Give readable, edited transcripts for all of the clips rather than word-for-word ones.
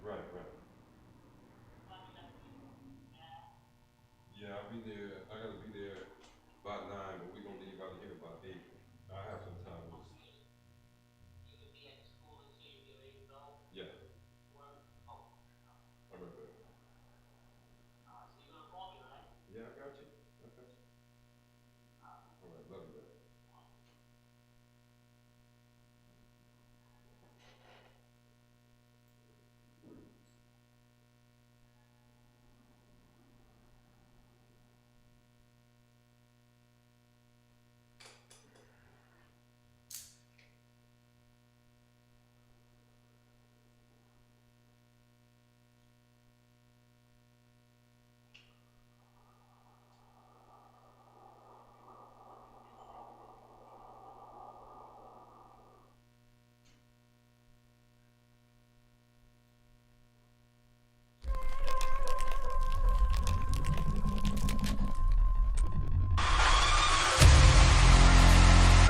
Right, right. Yeah, I'll be there. I gotta be there by 9, but we gonna leave out of here by 8. I have some time. Yeah. All right, baby. Yeah, I got you. I got you. All right, love you, baby.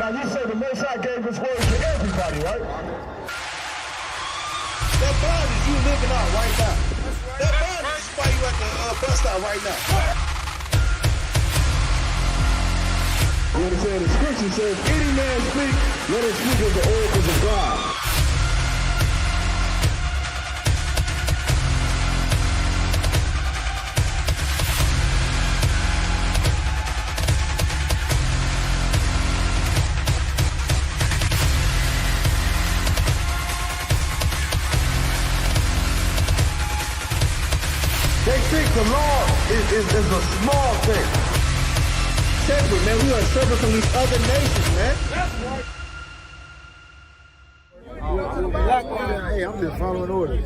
Now you say the Most High gave his word to everybody, right? That bondage you living out right now. That bondage is why you at the bus stop right now. You understand? The scripture says, any man speak, let him speak of the oracles of God. They think the law is a small thing. Separate, man. We are separate from these other nations, man. That's right. Hey, I'm just following orders.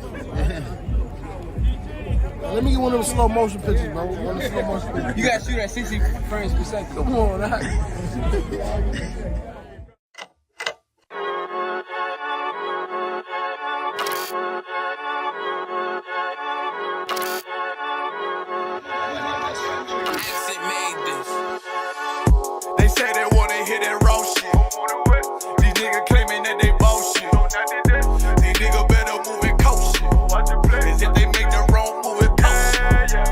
Let me get one of those slow motion pictures, bro. One of the slow motion pictures. You gotta shoot at 60 frames per second. Come on, They say they wanna hear that raw shit. These niggas claiming that they bullshit. These niggas better move and coach shit. As if they make the wrong move and coach shit.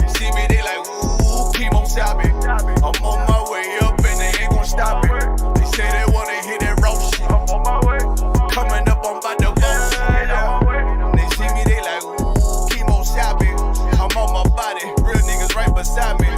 You see me, they like, ooh, chemo shopping. I'm on my way up and they ain't gon' stop it. They say they wanna hear that raw shit. Coming up, I'm about to bullshit. They see me, they like, ooh, chemo shopping. I'm on my body, real niggas right beside me.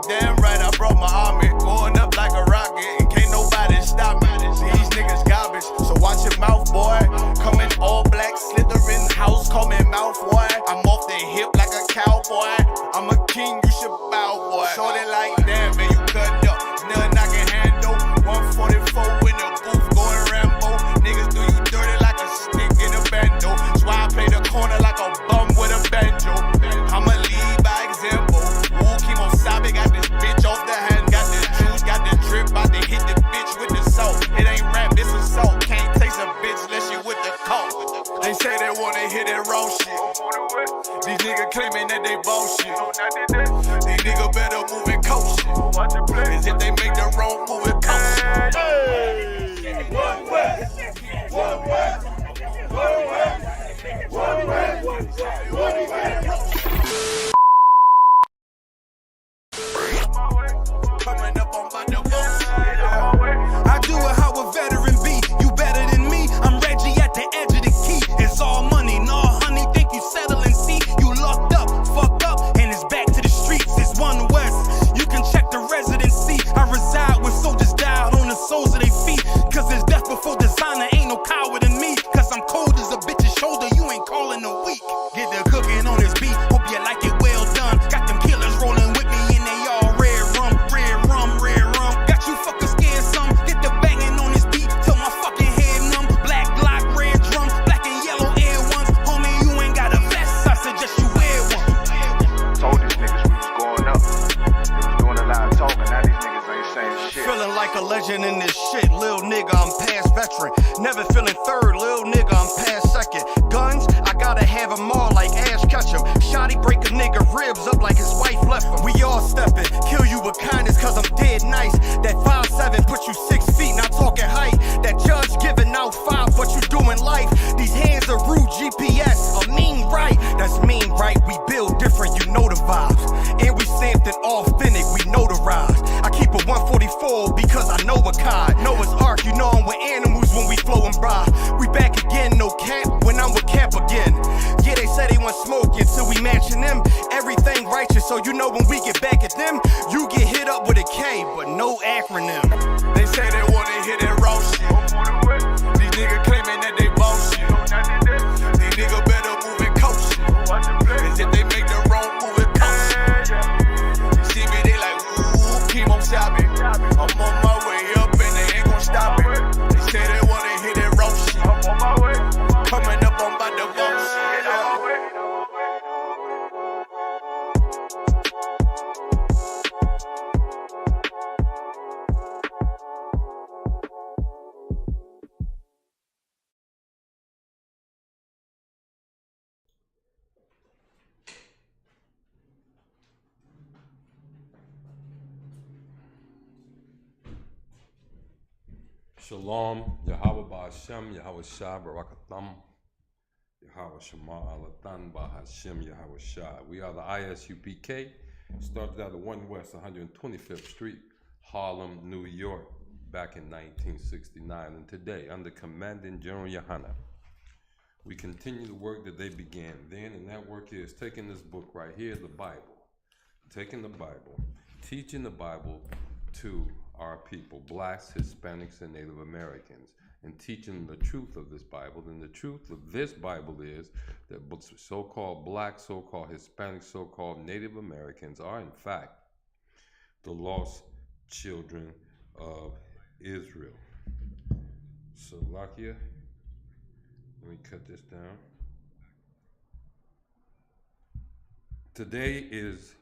Damn right, I brought my army, going up like a rocket, and can't nobody stop me. These niggas garbage, so watch your mouth, boy. Coming all black, slithering house, call me mouth, boy. I'm off the hip like a cowboy. I'm a king, you should bow, boy. Shorty like that, man, you cut up. Nothing I can handle. 144 in the booth, going Rambo. Niggas do you dirty like a stick in a bando. That's why I play the corner like a bum with a banjo. I'ma lead by example. Ooh, chemo sabe, got this bitch off the hand. Got the juice, got the drip, about to hit the bitch with the salt. It ain't rap, it's assault. Can't taste a bitch unless you with the coke. They say they wanna hear that raw shit. These niggas claiming that they bullshit. These niggas better move and coach shit. As if they make the wrong move and coach shit. Hey! One way! One way! One way! One way! One way! Coming up on my bullshit. I do it how a veteran be. You better than me. I'm Reggie at the edge of the key. It's all money, no honey. Think you settle and see. You locked up, fucked up, and it's back to the streets. It's One West. You can check the residency. I reside with soldiers died on the soles of their feet. Cause it's death before designer. Ain't no coward in me. Cause I'm cold as a bitch's shoulder. You ain't calling a week. Get the cooking on this beat. Hope you like it well done. Got them killers rolling with me and they all red rum, red rum, red rum. Got you fuckers scared some. Get the banging on this beat till my fucking head numb. Black Glock, red drum, black and yellow air ones. Homie, you ain't got a vest. I suggest you wear one. Told these niggas we was going up. They was doing a lot of talking. Now these niggas ain't saying shit. Feeling like a legend in this shit. Lil nigga, I'm past veteran. Never feeling third. Lil nigga, I'm past second. Guns, I gotta have them all like Ash Ketchum. Shotty break a nigga ribs up like his wife left him. We all stepping. Kill you with kindness cause I'm dead nice. That 5'7" put you 6 feet, not talking height. That judge giving out 5 44 because I know a kind. Noah's Ark, you know I'm with animals when we flowing by. We back again, no cap, when I'm with Cap again. Yeah, they say they want smoke until we matching them. Everything righteous, so you know when we get back at them, you get hit up with a K, but no acronym. They say they wanna hit that raw shit. These niggas claiming that they boss shit. These niggas better move and coach shit. Cause if they make the wrong move, it cost shit. You see me, they like, ooh, keep on stopping. I'm on my way up and they ain't gon' stop it. They say they wanna hit that raw shit. Coming up, I'm about to boss shit. Shalom, Yahweh Ba'Hashem, Yahweh Shah, Barakatham, Yahweh Shema Alatan Ba'Hashem, Yahweh Shah. We are the ISUPK, started out at 1 West 125th Street, Harlem, New York, back in 1969. And today, under Commanding General Yohana, we continue the work that they began then, and that work is taking this book right here, the Bible, taking the Bible, teaching the Bible to our people, blacks, Hispanics, and Native Americans, and teaching the truth of this Bible. And the truth of this Bible is that so-called blacks, so-called Hispanics, so-called Native Americans are in fact the lost children of Israel. So, Lakia, let me cut this down. Today is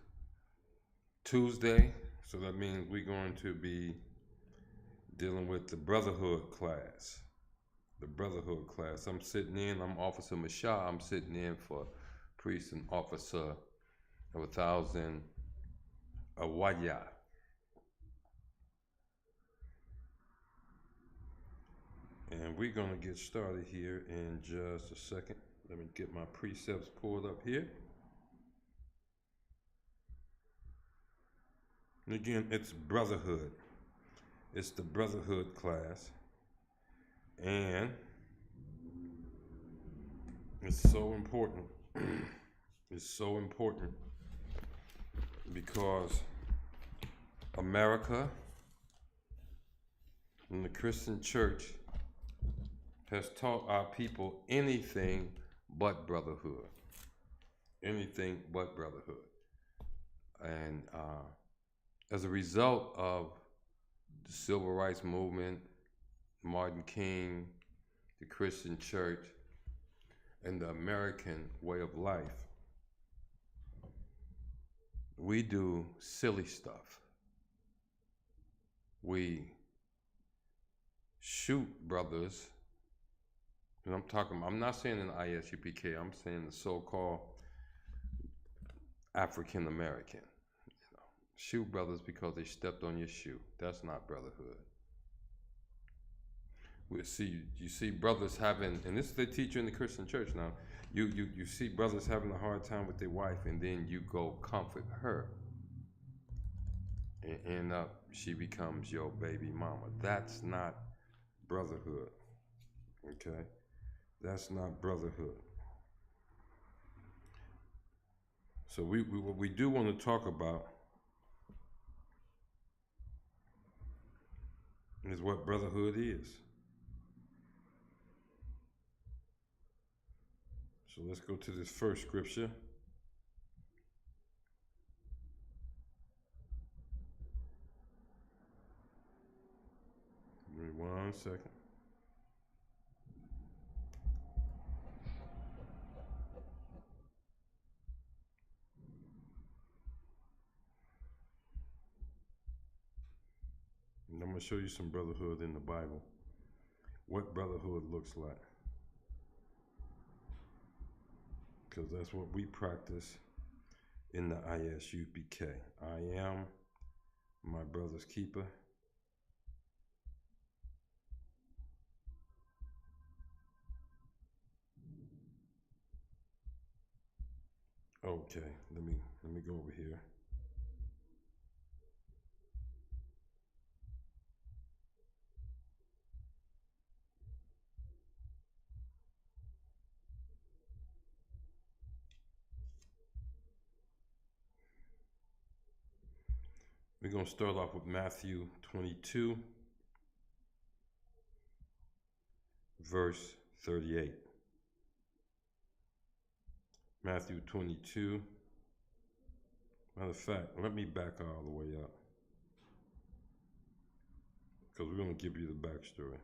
Tuesday, so that means we're going to be dealing with the Brotherhood class. The Brotherhood class. I'm sitting in, I'm Officer Mashah, I'm sitting in for Priest and Officer of 1,000 Awaya. And we're going to get started here in just a second. Let me get my precepts pulled up here. And again, it's Brotherhood. It's the Brotherhood class. And it's so important. It's so important because America and the Christian church has taught our people anything but brotherhood. Anything but brotherhood. And as a result of the Civil Rights Movement, Martin King, the Christian church, and the American way of life, we do silly stuff. We shoot brothers, and I'm not saying in the ISUPK, I'm saying the so-called African American. Shoot brothers because they stepped on your shoe. That's not brotherhood. You see brothers having, and this is the teacher in the Christian church now, you see brothers having a hard time with their wife, and then you go comfort her. And end up, she becomes your baby mama. That's not brotherhood, okay? That's not brotherhood. So what we do want to talk about is what brotherhood is. So let's go to this first scripture. Give me 1 second. And I'm going to show you some brotherhood in the Bible. What brotherhood looks like. Because that's what we practice in the ISUPK. I am my brother's keeper. Okay, let me go over here. We're going to start off with Matthew 22, verse 38. Matthew 22. Matter of fact, let me back all the way up, because we're going to give you the backstory.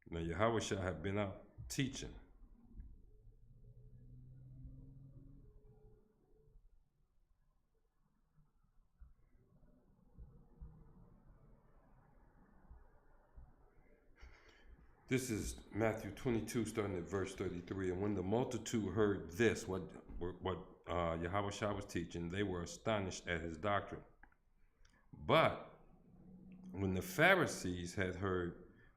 Now, Yahushua had been out teaching. This is Matthew 22, starting at verse 33. And when the multitude heard this, what Yahushua was teaching, they were astonished at his doctrine. But when the Pharisees had heard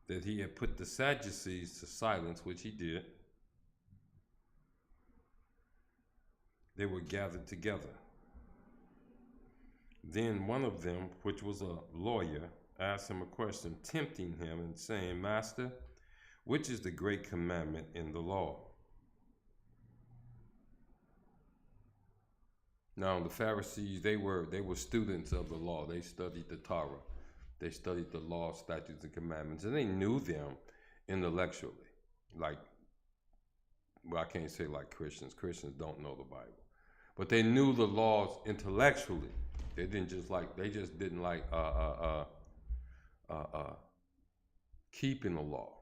that he had put the Sadducees to silence, which he did, they were gathered together. Then one of them, which was a lawyer, asked him a question, tempting him and saying, Master, which is the great commandment in the law? Now the Pharisees, they were students of the law. They studied the Torah. They studied the law, statutes, and commandments, and they knew them intellectually. Well, I can't say like Christians. Christians don't know the Bible, but they knew the laws intellectually. They just didn't like keeping the law.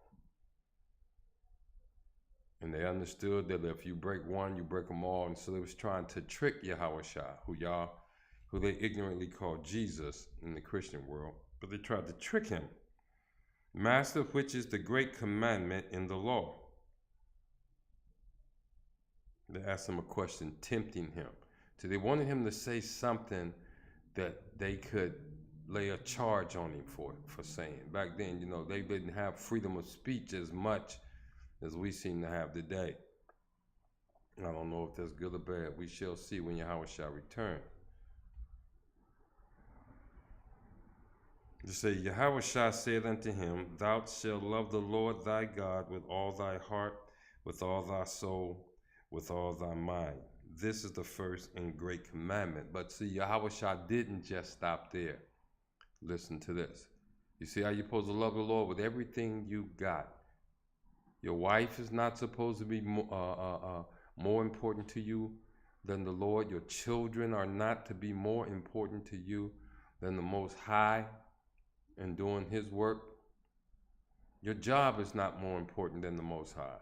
And they understood that if you break one, you break them all. And so they was trying to trick Yahushua, who they ignorantly called Jesus in the Christian world. But they tried to trick him. Master, which is the great commandment in the law? They asked him a question, tempting him. So they wanted him to say something that they could lay a charge on him for saying. Back then, they didn't have freedom of speech as much as we seem to have today. I don't know if that's good or bad. We shall see when Yahushua return. They say, Yahushua said unto him, Thou shalt love the Lord thy God with all thy heart, with all thy soul, with all thy mind. This is the first and great commandment. But see, Yahushua didn't just stop there. Listen to this. You see how you're supposed to love the Lord with everything you got. Your wife is not supposed to be more important to you than the Lord. Your children are not to be more important to you than the Most High and doing his work. Your job is not more important than the Most High.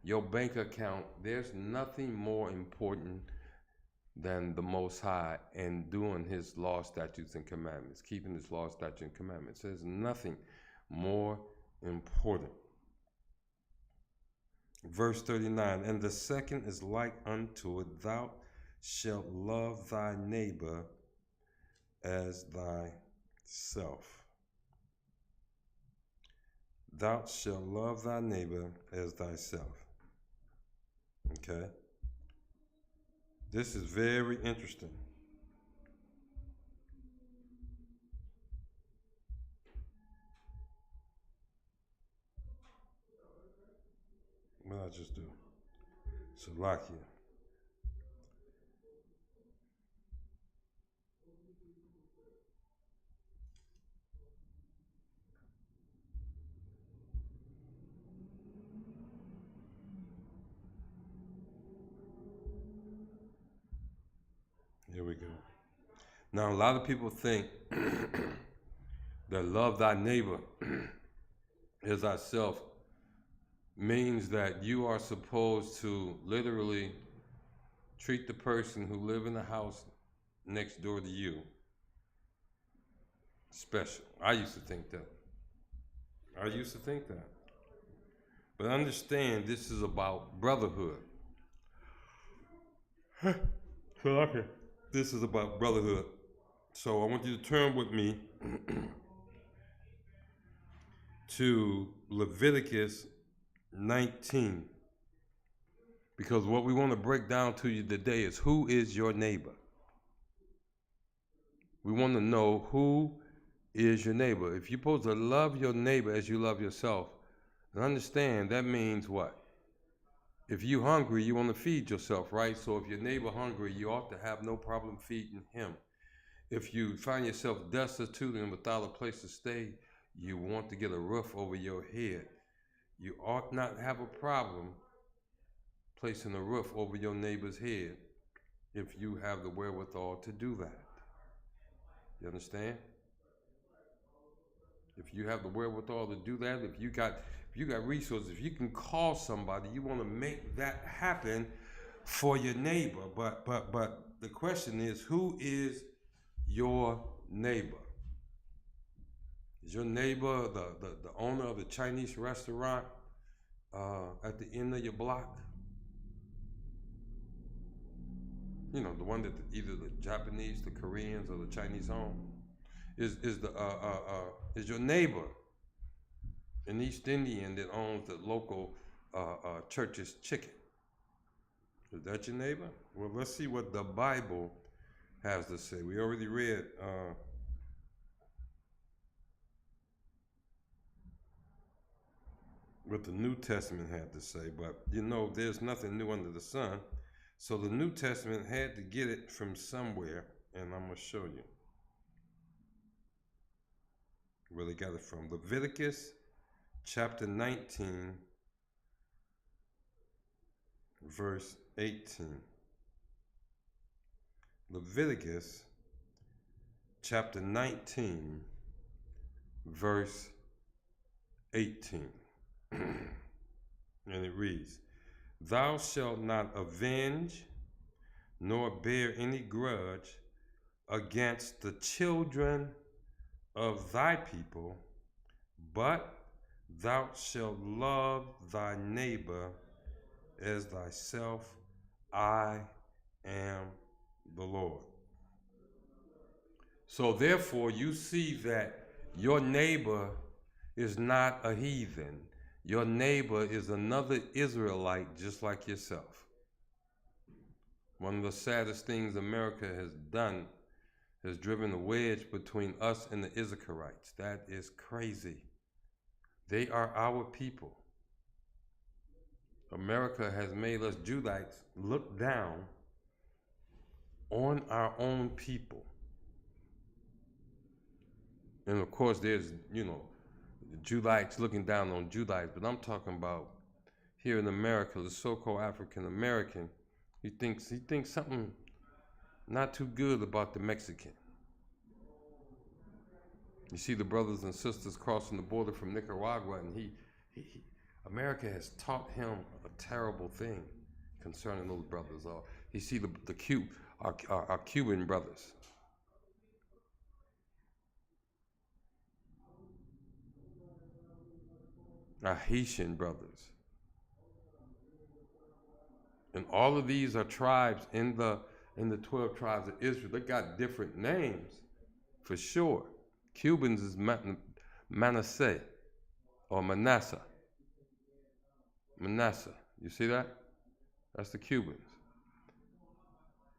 Your bank account, there's nothing more important than the Most High and doing his law, statutes, and commandments, keeping his law, statutes, and commandments. There's nothing more important. Verse 39, and the second is like unto it, thou shalt love thy neighbor as thyself. Thou shalt love thy neighbor as thyself. Okay? This is very interesting. What did I just do? Salakia. Here we go. Now, a lot of people think that love thy neighbor as thyself means that you are supposed to literally treat the person who live in the house next door to you special. I used to think that. But understand, this is about brotherhood. This is about brotherhood. So I want you to turn with me to Leviticus 19. Because what we want to break down to you today is, who is your neighbor? We want to know who is your neighbor. If you're supposed to love your neighbor as you love yourself, and understand that means what? If you hungry, you want to feed yourself, right? So if your neighbor hungry, you ought to have no problem feeding him. If you find yourself destitute and without a place to stay, you want to get a roof over your head. You ought not have a problem placing a roof over your neighbor's head if you have the wherewithal to do that. You understand? If you have the wherewithal to do that, if you got resources, if you can call somebody, you want to make that happen for your neighbor. But the question is, who is your neighbor? Is your neighbor the owner of the Chinese restaurant at the end of your block? You know, the one that either the Japanese, the Koreans, or the Chinese own? Is your neighbor an East Indian that owns the local church's chicken? Is that your neighbor? Well, let's see what the Bible has to say. We already read what the New Testament had to say, but you know, there's nothing new under the sun. So the New Testament had to get it from somewhere, and I'm going to show you where they got it from. Leviticus chapter 19, verse 18. Leviticus chapter 19, verse 18. And it reads, "Thou shalt not avenge nor bear any grudge against the children of thy people, but thou shalt love thy neighbor as thyself. I am the Lord." So therefore, you see that your neighbor is not a heathen. Your neighbor is another Israelite just like yourself. One of the saddest things America has done has driven a wedge between us and the Issacharites. That is crazy. They are our people. America has made us Judites look down on our own people. And of course, there's, Judites looking down on Judites, but I'm talking about here in America, the so-called African American, he thinks something not too good about the Mexican. You see the brothers and sisters crossing the border from Nicaragua, and America has taught him a terrible thing concerning those brothers. You see our Cuban brothers. Our Haitian brothers. And all of these are tribes in the 12 tribes of Israel. They got different names, for sure. Cubans is Manasseh or Manasseh. Manasseh. You see that? That's the Cubans.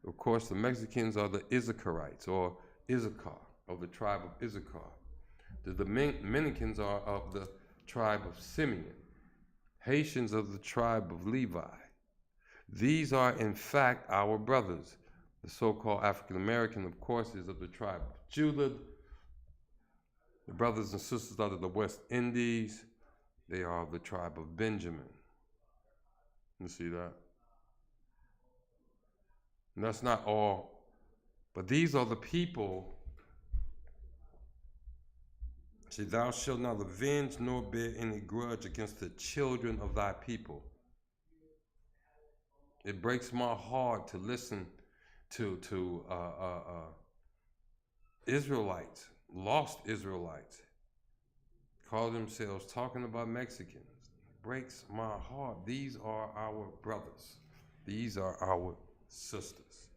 Of course, the Mexicans are the Issacharites or Issachar, of the tribe of Issachar. The Dominicans are of the tribe of Simeon. Haitians of the tribe of Levi. These are, in fact, our brothers. The so-called African American, of course, is of the tribe of Judah. The brothers and sisters out of the West Indies, they are of the tribe of Benjamin. You see that? And that's not all, but these are the people. See, thou shalt not avenge nor bear any grudge against the children of thy people. It breaks my heart to listen to Israelites, lost Israelites, call themselves talking about Mexicans. It breaks my heart. These are our brothers. These are our sisters.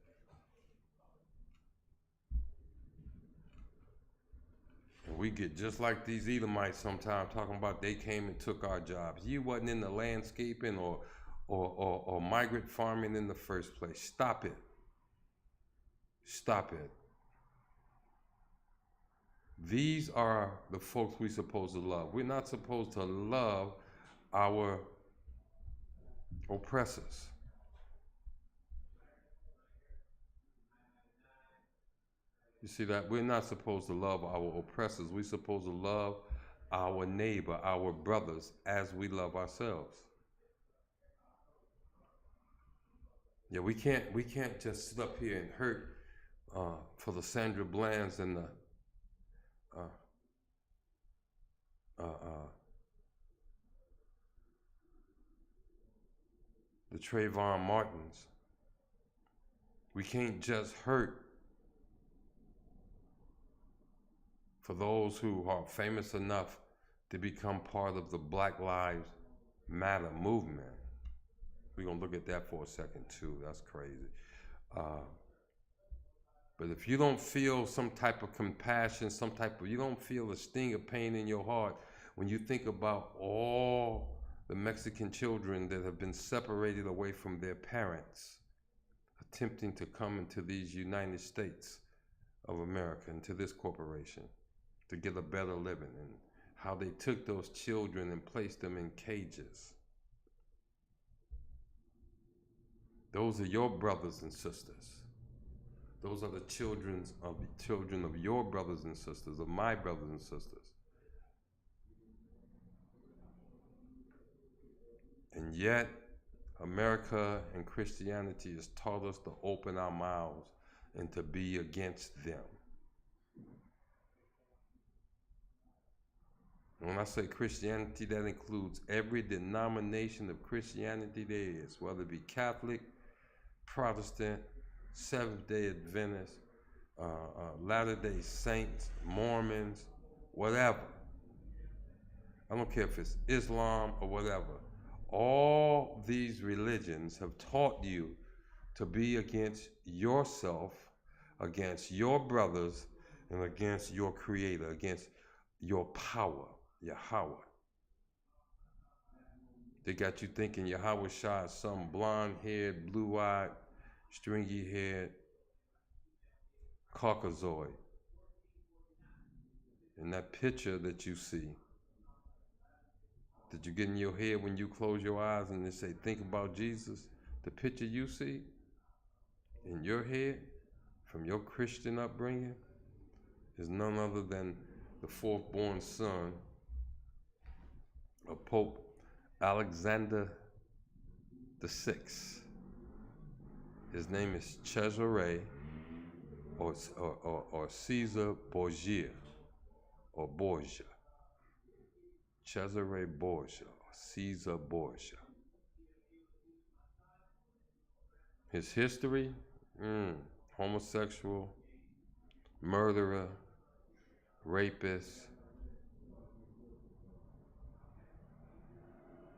And we get just like these Edomites sometimes talking about they came and took our jobs. You wasn't in the landscaping or migrant farming in the first place. Stop it. Stop it. These are the folks we're supposed to love. We're not supposed to love our oppressors. You see that? We're not supposed to love our oppressors. We're supposed to love our neighbor, our brothers, as we love ourselves. Yeah, we can't just sit up here and hurt for the Sandra Blands and the Trayvon Martins. We can't just hurt for those who are famous enough to become part of the Black Lives Matter movement. We're going to look at that for a second too. That's crazy. But if you don't feel some type of compassion, you don't feel a sting of pain in your heart when you think about all the Mexican children that have been separated away from their parents, attempting to come into these United States of America, into this corporation, to get a better living, and how they took those children and placed them in cages. Those are your brothers and sisters. Those are the children of your brothers and sisters, of my brothers and sisters. And yet, America and Christianity has taught us to open our mouths and to be against them. And when I say Christianity, that includes every denomination of Christianity there is, whether it be Catholic, Protestant, Seventh-day Adventist, Latter-day Saints, Mormons, whatever. I don't care if it's Islam or whatever. All these religions have taught you to be against yourself, against your brothers, and against your Creator, against your power, Yahweh. They got you thinking Yahweh Shah is some blonde-haired, blue-eyed, stringy-haired Caucasoid. And that picture that you see, that you get in your head when you close your eyes and they say, think about Jesus, the picture you see in your head from your Christian upbringing is none other than the fourth-born son of Pope Alexander VI. His name is Cesare or Caesar Borgia or Borgia. Cesare Borgia or Caesar Borgia. His history, homosexual, murderer, rapist,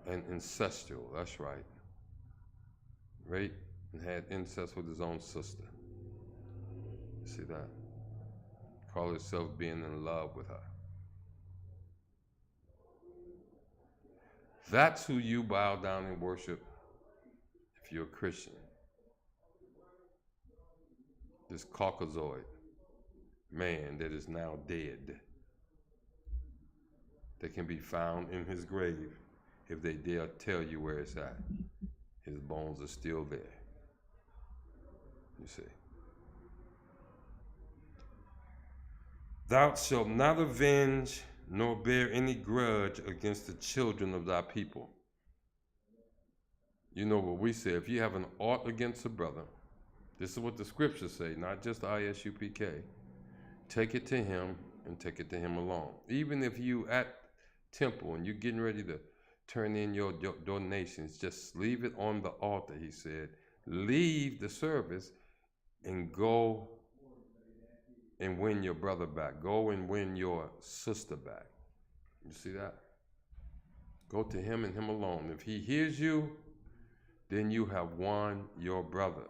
and incestual, that's right. Raped and had incest with his own sister. You see that? Call himself being in love with her. That's who you bow down and worship if you're a Christian. This Caucasoid man that is now dead, that can be found in his grave if they dare tell you where it's at. His bones are still there. You see. Thou shalt not avenge nor bear any grudge against the children of thy people. You know what we say, if you have an ought against a brother, this is what the scriptures say, not just ISUPK. Take it to him and take it to him alone. Even if you at temple and you're getting ready to turn in your donations, just leave it on the altar, he said. Leave the service and go and win your brother back. Go and win your sister back. You see that? Go to him and him alone. If he hears you, then you have won your brother.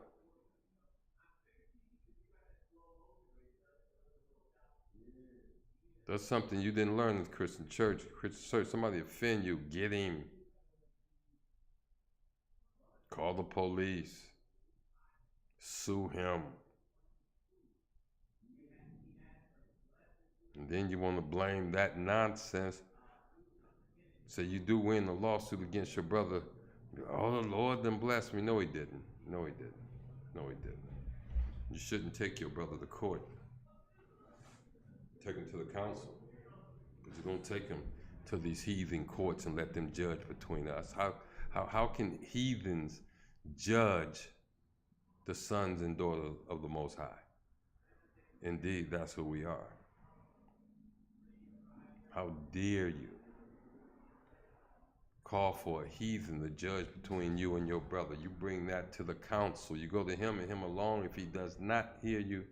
That's something you didn't learn in Christian church. Somebody offend you, get him. Call the police. Sue him. And then you want to blame that nonsense. Say you do win a lawsuit against your brother, Oh, the Lord done blessed me. No, he didn't. No, he didn't. No, he didn't. You shouldn't take your brother to court. Take him to the council. But you don't take him to these heathen courts and let them judge between us. How can heathens judge the sons and daughters of the Most High? Indeed, that's who we are. How dare you call for a heathen to judge between you and your brother? You bring that to the council. You go to him and him alone. If he does not hear you,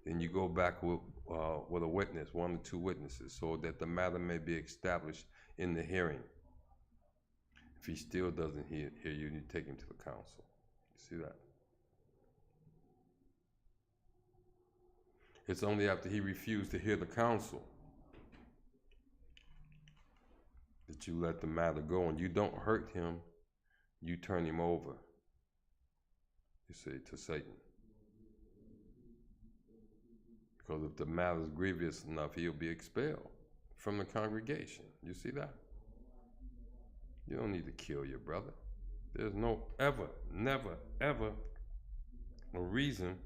then you go back with a witness, 1 or 2 witnesses, so that the matter may be established in the hearing. If he still doesn't hear you, you take him to the council. You see that? It's only after he refused to hear the counsel that you let the matter go, and you don't hurt him, you turn him over, you see, to Satan. Because if the matter is grievous enough, he'll be expelled from the congregation. You see that? You don't need to kill your brother. There's no ever, never, ever a reason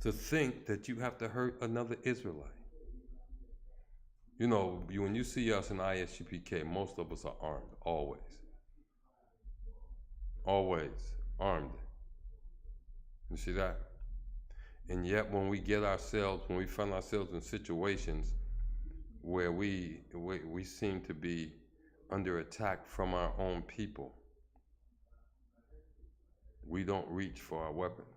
to think that you have to hurt another Israelite. You know, when you see us in ISUPK, most of us are armed, always. Always armed. You see that? And yet when we find ourselves in situations where we seem to be under attack from our own people, we don't reach for our weapons.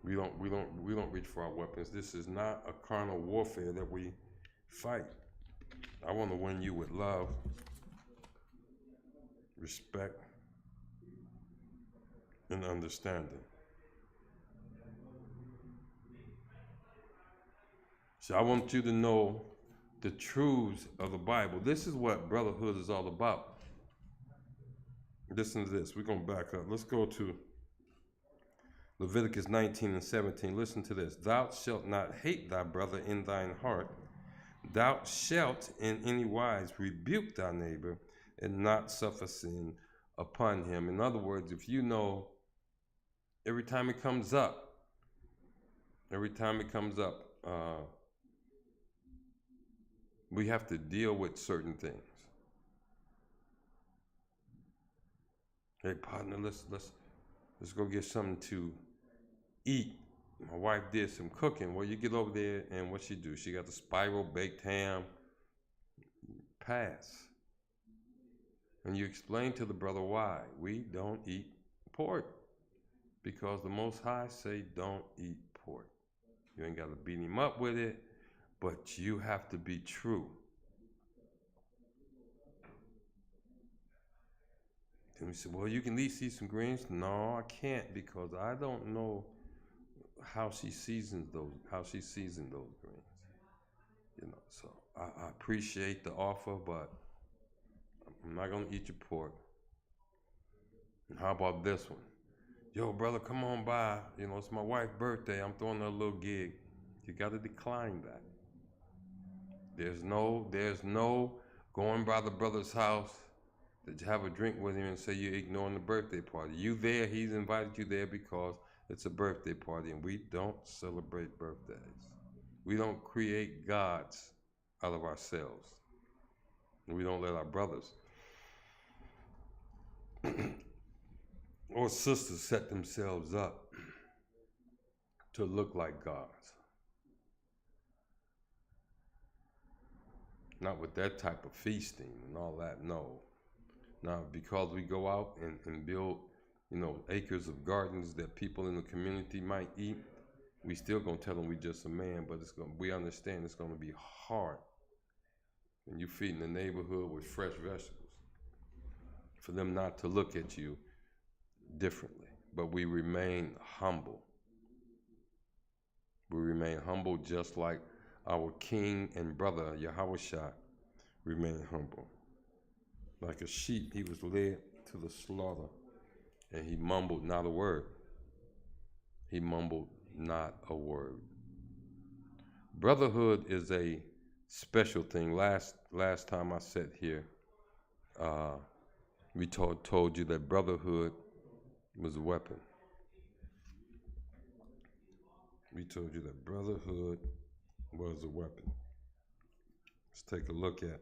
We don't reach for our weapons. This is not a carnal warfare that we fight. I want to win you with love, respect, and understanding. So I want you to know the truths of the Bible. This is what brotherhood is all about. Listen to this. We're going to back up. Let's go to Leviticus 19 and 17. Listen to this. Thou shalt not hate thy brother in thine heart. Thou shalt in any wise rebuke thy neighbor and not suffer sin upon him. In other words, if you know every time it comes up, we have to deal with certain things. Hey partner, let's go get something to eat. My wife did some cooking. Well, you get over there and what she do? She got the spiral baked ham. Pass. And you explain to the brother why. We don't eat pork. Because the Most High say don't eat pork. You ain't got to beat him up with it, but you have to be true. And we said, well, you can at least eat some greens. No, I can't because I don't know how she seasoned those greens. You know, so I appreciate the offer, but I'm not gonna eat your pork. And how about this one? Yo, brother, come on by. You know, it's my wife's birthday. I'm throwing her a little gig. You got to decline that. There's no going by the brother's house to have a drink with him and say you're ignoring the birthday party. You there, he's invited you there because it's a birthday party, and we don't celebrate birthdays. We don't create gods out of ourselves. And we don't let our brothers or sisters set themselves up to look like gods. Not with that type of feasting and all that, no. Now, because we go out and build, you know, acres of gardens that people in the community might eat, we still gonna tell them we just a man, but we understand it's gonna be hard when you feed in the neighborhood with fresh vegetables for them not to look at you differently. But we remain humble. We remain humble just like our king and brother, Yahushua, remained humble. Like a sheep, he was led to the slaughter, and he mumbled not a word. He mumbled not a word. Brotherhood is a special thing. Last time I sat here, we told you that brotherhood was a weapon. We told you that brotherhood was a weapon. Let's take a look at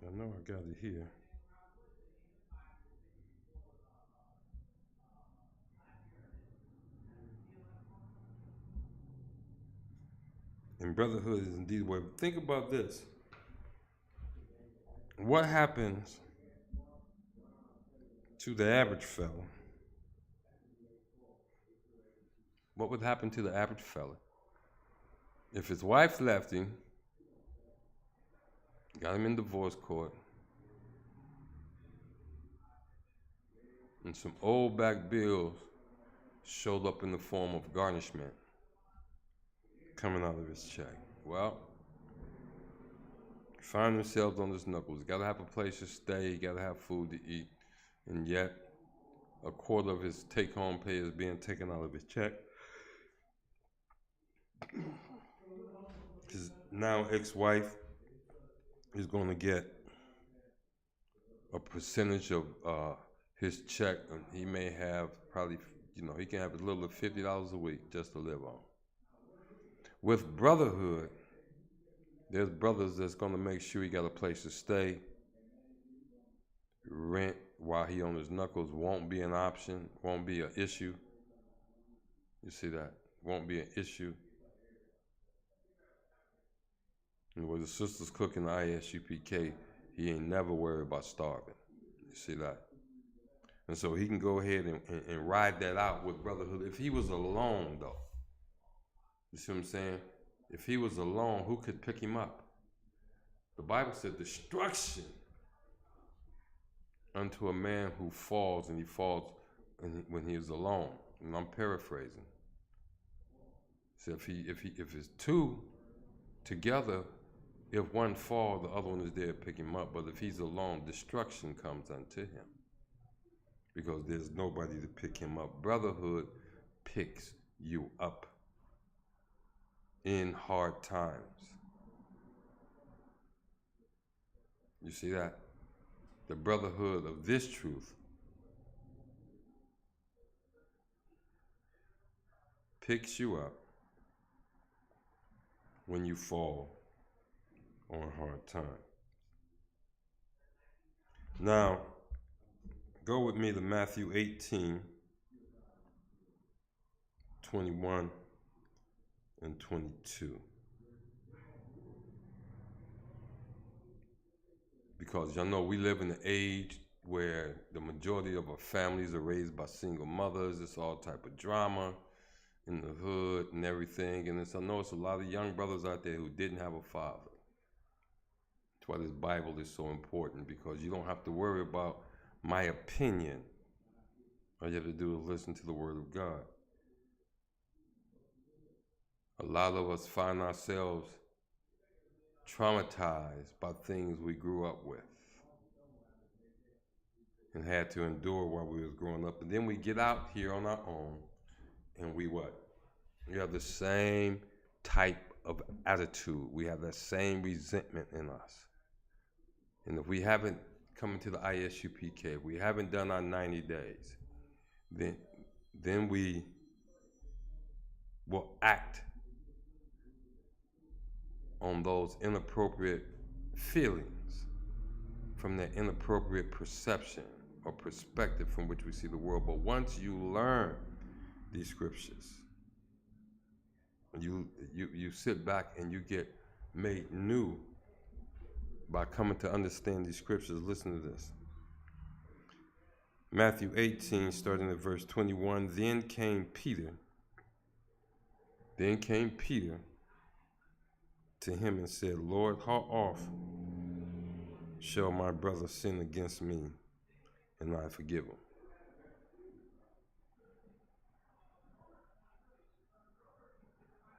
I know I got it here. And brotherhood is indeed a weapon. Think about this. What happens to the average fella? What would happen to the average fella if his wife left him, got him in divorce court, and some old back bills showed up in the form of garnishment coming out of his check? Well, find themselves on his knuckles. You gotta have a place to stay, you gotta have food to eat, and yet a quarter of his take-home pay is being taken out of his check. His now ex-wife is going to get a percentage of his check. And he may have probably, he can have as little as $50 a week just to live on. With brotherhood, there's brothers that's going to make sure he got a place to stay. Rent while he on his knuckles won't be an option, won't be an issue. You see that? Won't be an issue. And with the sisters cooking the ISUPK, he ain't never worried about starving. You see that? And so he can go ahead and ride that out with brotherhood. If he was alone, though, you see what I'm saying? If he was alone, who could pick him up? The Bible said destruction unto a man who falls, and he falls when he is alone. And I'm paraphrasing. So if it's two together, if one fall, the other one is there to pick him up. But if he's alone, destruction comes unto him because there's nobody to pick him up. Brotherhood picks you up in hard times. You see that? The brotherhood of this truth picks you up when you fall on hard times. Now, go with me to Matthew 18, 21 and 22. Because y'all know we live in an age where the majority of our families are raised by single mothers. It's all type of drama in the hood and everything. And I know it's a lot of young brothers out there who didn't have a father. That's why this Bible is so important, because you don't have to worry about my opinion. All you have to do is listen to the Word of God. A lot of us find ourselves traumatized by things we grew up with and had to endure while we was growing up. And then we get out here on our own and we what? We have the same type of attitude. We have that same resentment in us. And if we haven't come into the ISUPK, we haven't done our 90 days, then we will act on those inappropriate feelings from that inappropriate perception or perspective from which we see the world. But once you learn these scriptures, you sit back and you get made new by coming to understand these scriptures. Listen to this. Matthew 18, starting at verse 21, Then came Peter to him and said, Lord, how oft shall my brother sin against me and I forgive him?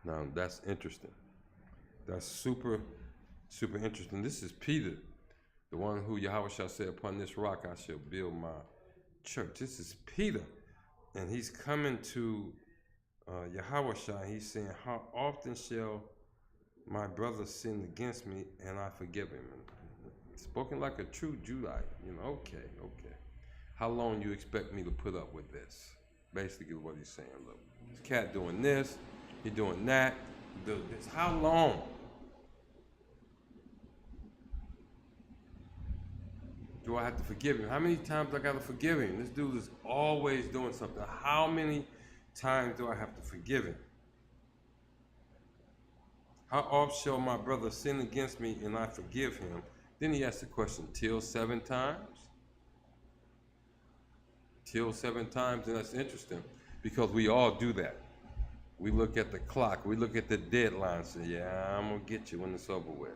Now that's interesting. That's super interesting. This is Peter, the one who Yahweh shall say, upon this rock I shall build my church. This is Peter And he's coming to Yahweh Shai. He's saying, how often shall my brother sin against me and I forgive him? And spoken like a true Judite. Okay. How long you expect me to put up with this? Basically what he's saying. Look, this cat doing this, he doing that, he doing this. How long? Do I have to forgive him? How many times do I got to forgive him? This dude is always doing something. How many times do I have to forgive him? How oft shall my brother sin against me and I forgive him? Then he asked the question, till 7 times? Till 7 times, and that's interesting because we all do that. We look at the clock, we look at the deadline, and say, yeah, I'm gonna get you when it's over with.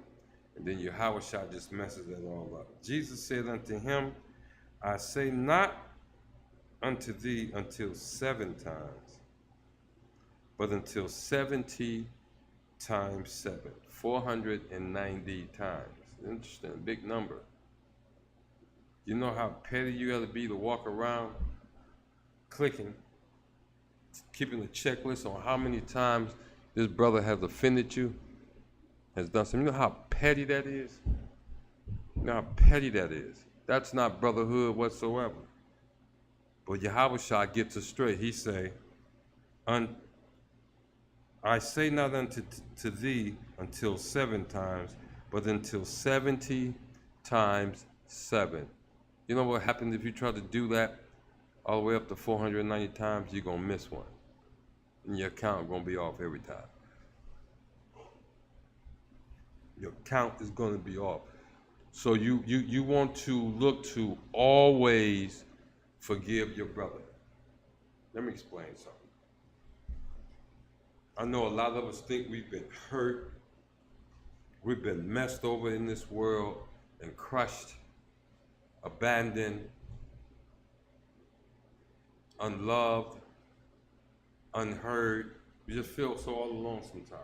And then Yahweh Shai just messes that all up. Jesus said unto him, I say not unto thee until 7 times, but until 70 times 7, 490 times. Interesting, big number. You know how petty you gotta be to walk around clicking, keeping a checklist on how many times this brother has offended you, has done something. You know how petty that is? You know how petty that is? That's not brotherhood whatsoever. But Yahweh Shai gets us straight. He say, I say not unto thee until 7 times, but until 70 times 7. You know what happens if you try to do that all the way up to 490 times? You're going to miss one. And your count going to be off every time. Your count is going to be off. So you want to look to always forgive your brother. Let me explain something. I know a lot of us think we've been hurt. We've been messed over in this world and crushed, abandoned, unloved, unheard. We just feel so all alone sometimes.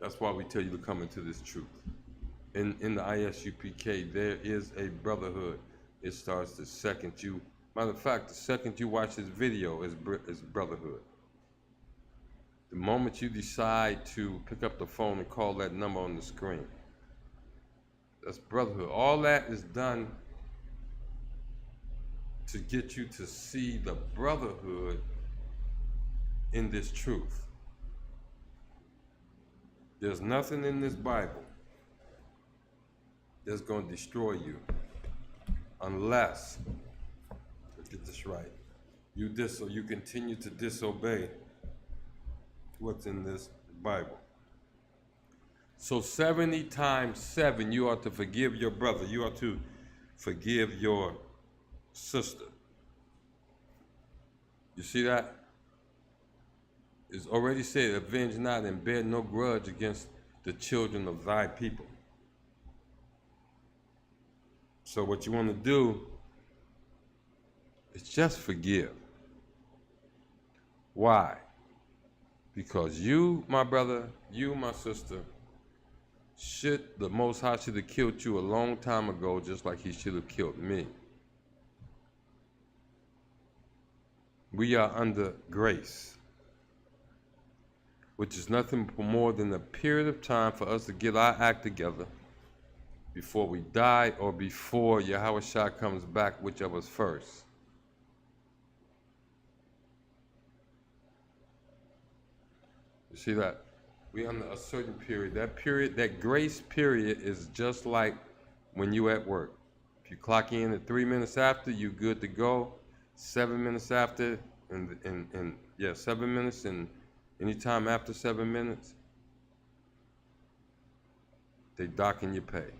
That's why we tell you to come into this truth. In the ISUPK, there is a brotherhood. It starts the second you, matter of fact, the second you watch this video is brotherhood. The moment you decide to pick up the phone and call that number on the screen, that's brotherhood. All that is done to get you to see the brotherhood in this truth. There's nothing in this Bible that's going to destroy you unless, let's get this right, you continue to disobey what's in this Bible. So 70 times 7, you are to forgive your brother. You are to forgive your sister. You see that? It's already said, avenge not and bear no grudge against the children of thy people. So what you want to do is just forgive. Why? Because you, my brother, you, my sister, the Most High should have killed you a long time ago, just like he should have killed me. We are under grace, which is nothing more than a period of time for us to get our act together before we die or before Yahweh Shai comes back, whichever's first. You see that? We're under a certain period. That period, that grace period is just like when you at work. If you clock in at 3 minutes after, you good to go. 7 minutes after, and 7 minutes, and anytime after 7 minutes, they docking your pay.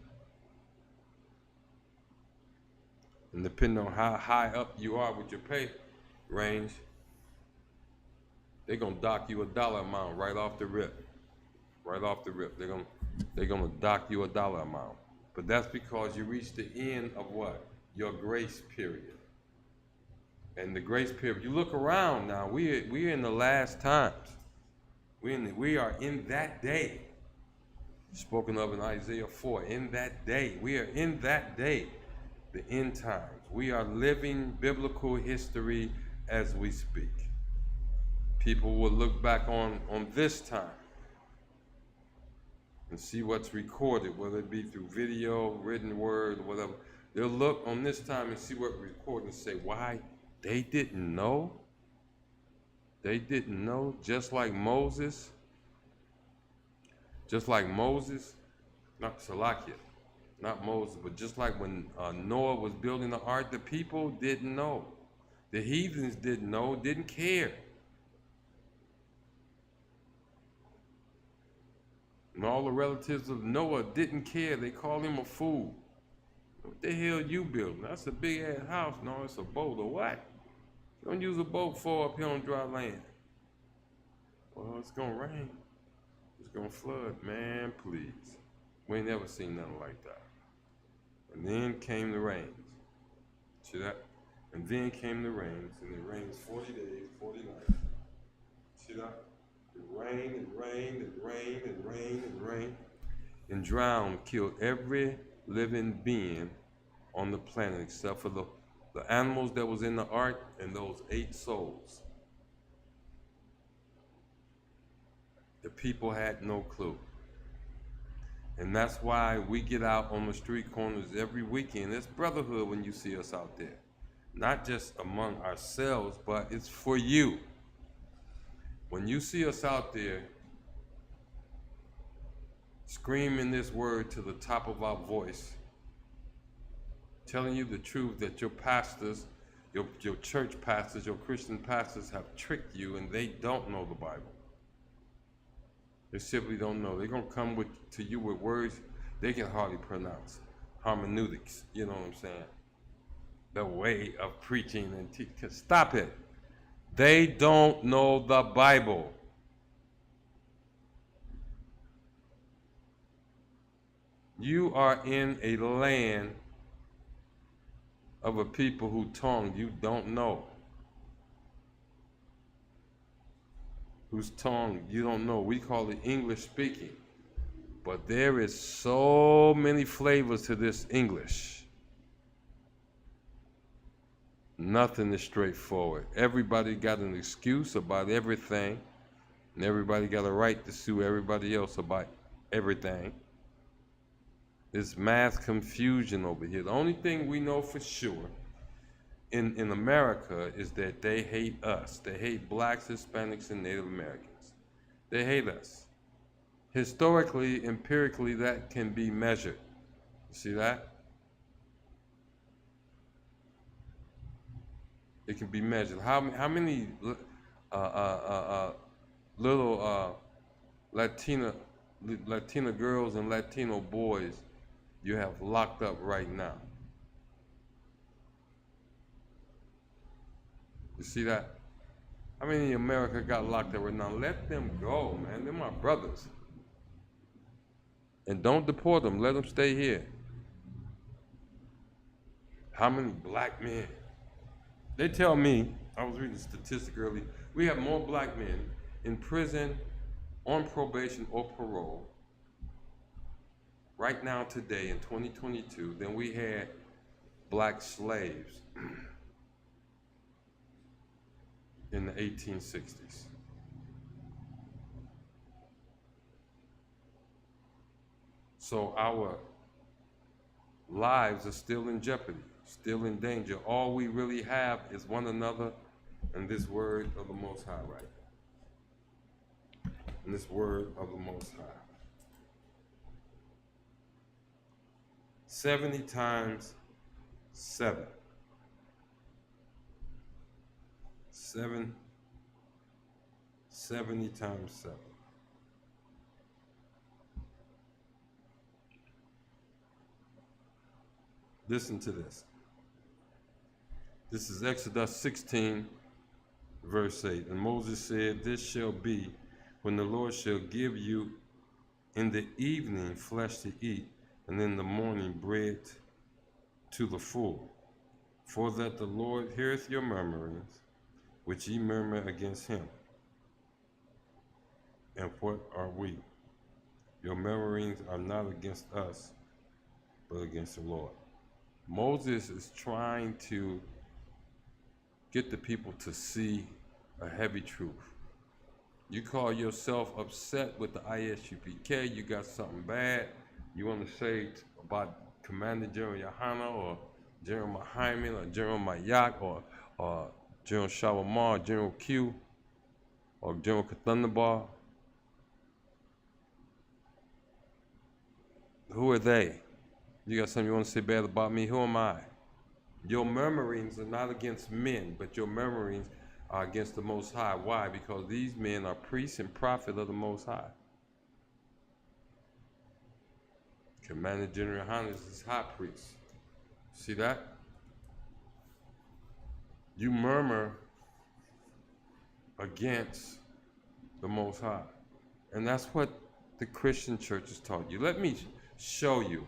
And depending on how high up you are with your pay range, they're gonna dock you a dollar amount right off the rip. Right off the rip. They're gonna dock you a dollar amount. But that's because you reached the end of what? Your grace period. And the grace period, you look around now, we're in the last times. We are in that day. Spoken of in Isaiah 4, in that day. We are in that day. the end times. We are living biblical history as we speak. People will look back on this time and see what's recorded, whether it be through video, written word, whatever. They'll look on this time and see what we recorded and say, why? They didn't know? They didn't know? Just like Moses, not Salakia, not Moses, but just like when Noah was building the ark, the people didn't know. The heathens didn't know, didn't care. And all the relatives of Noah didn't care. They called him a fool. What the hell you building? That's a big ass house. No, it's a boat or what? You don't use a boat for up here on dry land. Well, it's gonna rain. It's gonna flood. Man, please. We ain't never seen nothing like that. And then came the rains. See that? And then came the rains, and it rains 40 days, 40 nights. See that? It rained and rained and rained and rained and rained and drowned, killed every living being on the planet except for the animals that was in the ark and those 8 souls. The people had no clue. And that's why we get out on the street corners every weekend. It's brotherhood when you see us out there. Not just among ourselves, but it's for you. When you see us out there screaming this word to the top of our voice, telling you the truth that your pastors, your church pastors, your Christian pastors have tricked you and they don't know the Bible. They simply don't know. They're going to come to you with words they can hardly pronounce. Hermeneutics, you know what I'm saying? The way of preaching and teaching. Stop it. They don't know the Bible. You are in a land of a people whose tongue you don't know. Whose tongue you don't know. We call it English speaking. But there is so many flavors to this English. Nothing is straightforward. Everybody got an excuse about everything, and everybody got a right to sue everybody else about everything. It's mass confusion over here. The only thing we know for sure in America is that they hate us. They hate blacks, Hispanics, and Native Americans. They hate us. Historically, empirically, that can be measured. You see that? It can be measured. How many little Latina girls and Latino boys you have locked up right now? You see that? How many in America got locked up right now? Let them go, man. They're my brothers. And don't deport them. Let them stay here. How many black men? They tell me, I was reading a statistic earlier, we have more black men in prison, on probation or parole, right now today in 2022 than we had black slaves in the 1860s. So our lives are still in jeopardy, still in danger. All we really have is one another and this word of the Most High right now. And this word of the Most High. 70 times 7. 70 times 7. Listen to this. This is Exodus 16, verse 8. And Moses said, "This shall be when the Lord shall give you in the evening flesh to eat, and in the morning bread to the full. For that the Lord heareth your murmurings, which ye murmur against him. And what are we? Your murmurings are not against us, but against the Lord." Moses is trying to get the people to see a heavy truth. You call yourself upset with the ISUPK, you got something bad, you want to say about Commander General Yohana or General Mahaiman or General Mayak or General Shawamar, General Q, or General Kathundabar. Who are they? You got something you want to say bad about me? Who am I? Your murmurings are not against men, but your murmurings are against the Most High. Why? Because these men are priests and prophets of the Most High. Commander General Yohana is his high priest. See that? You murmur against the Most High. And that's what the Christian church has taught you. Let me show you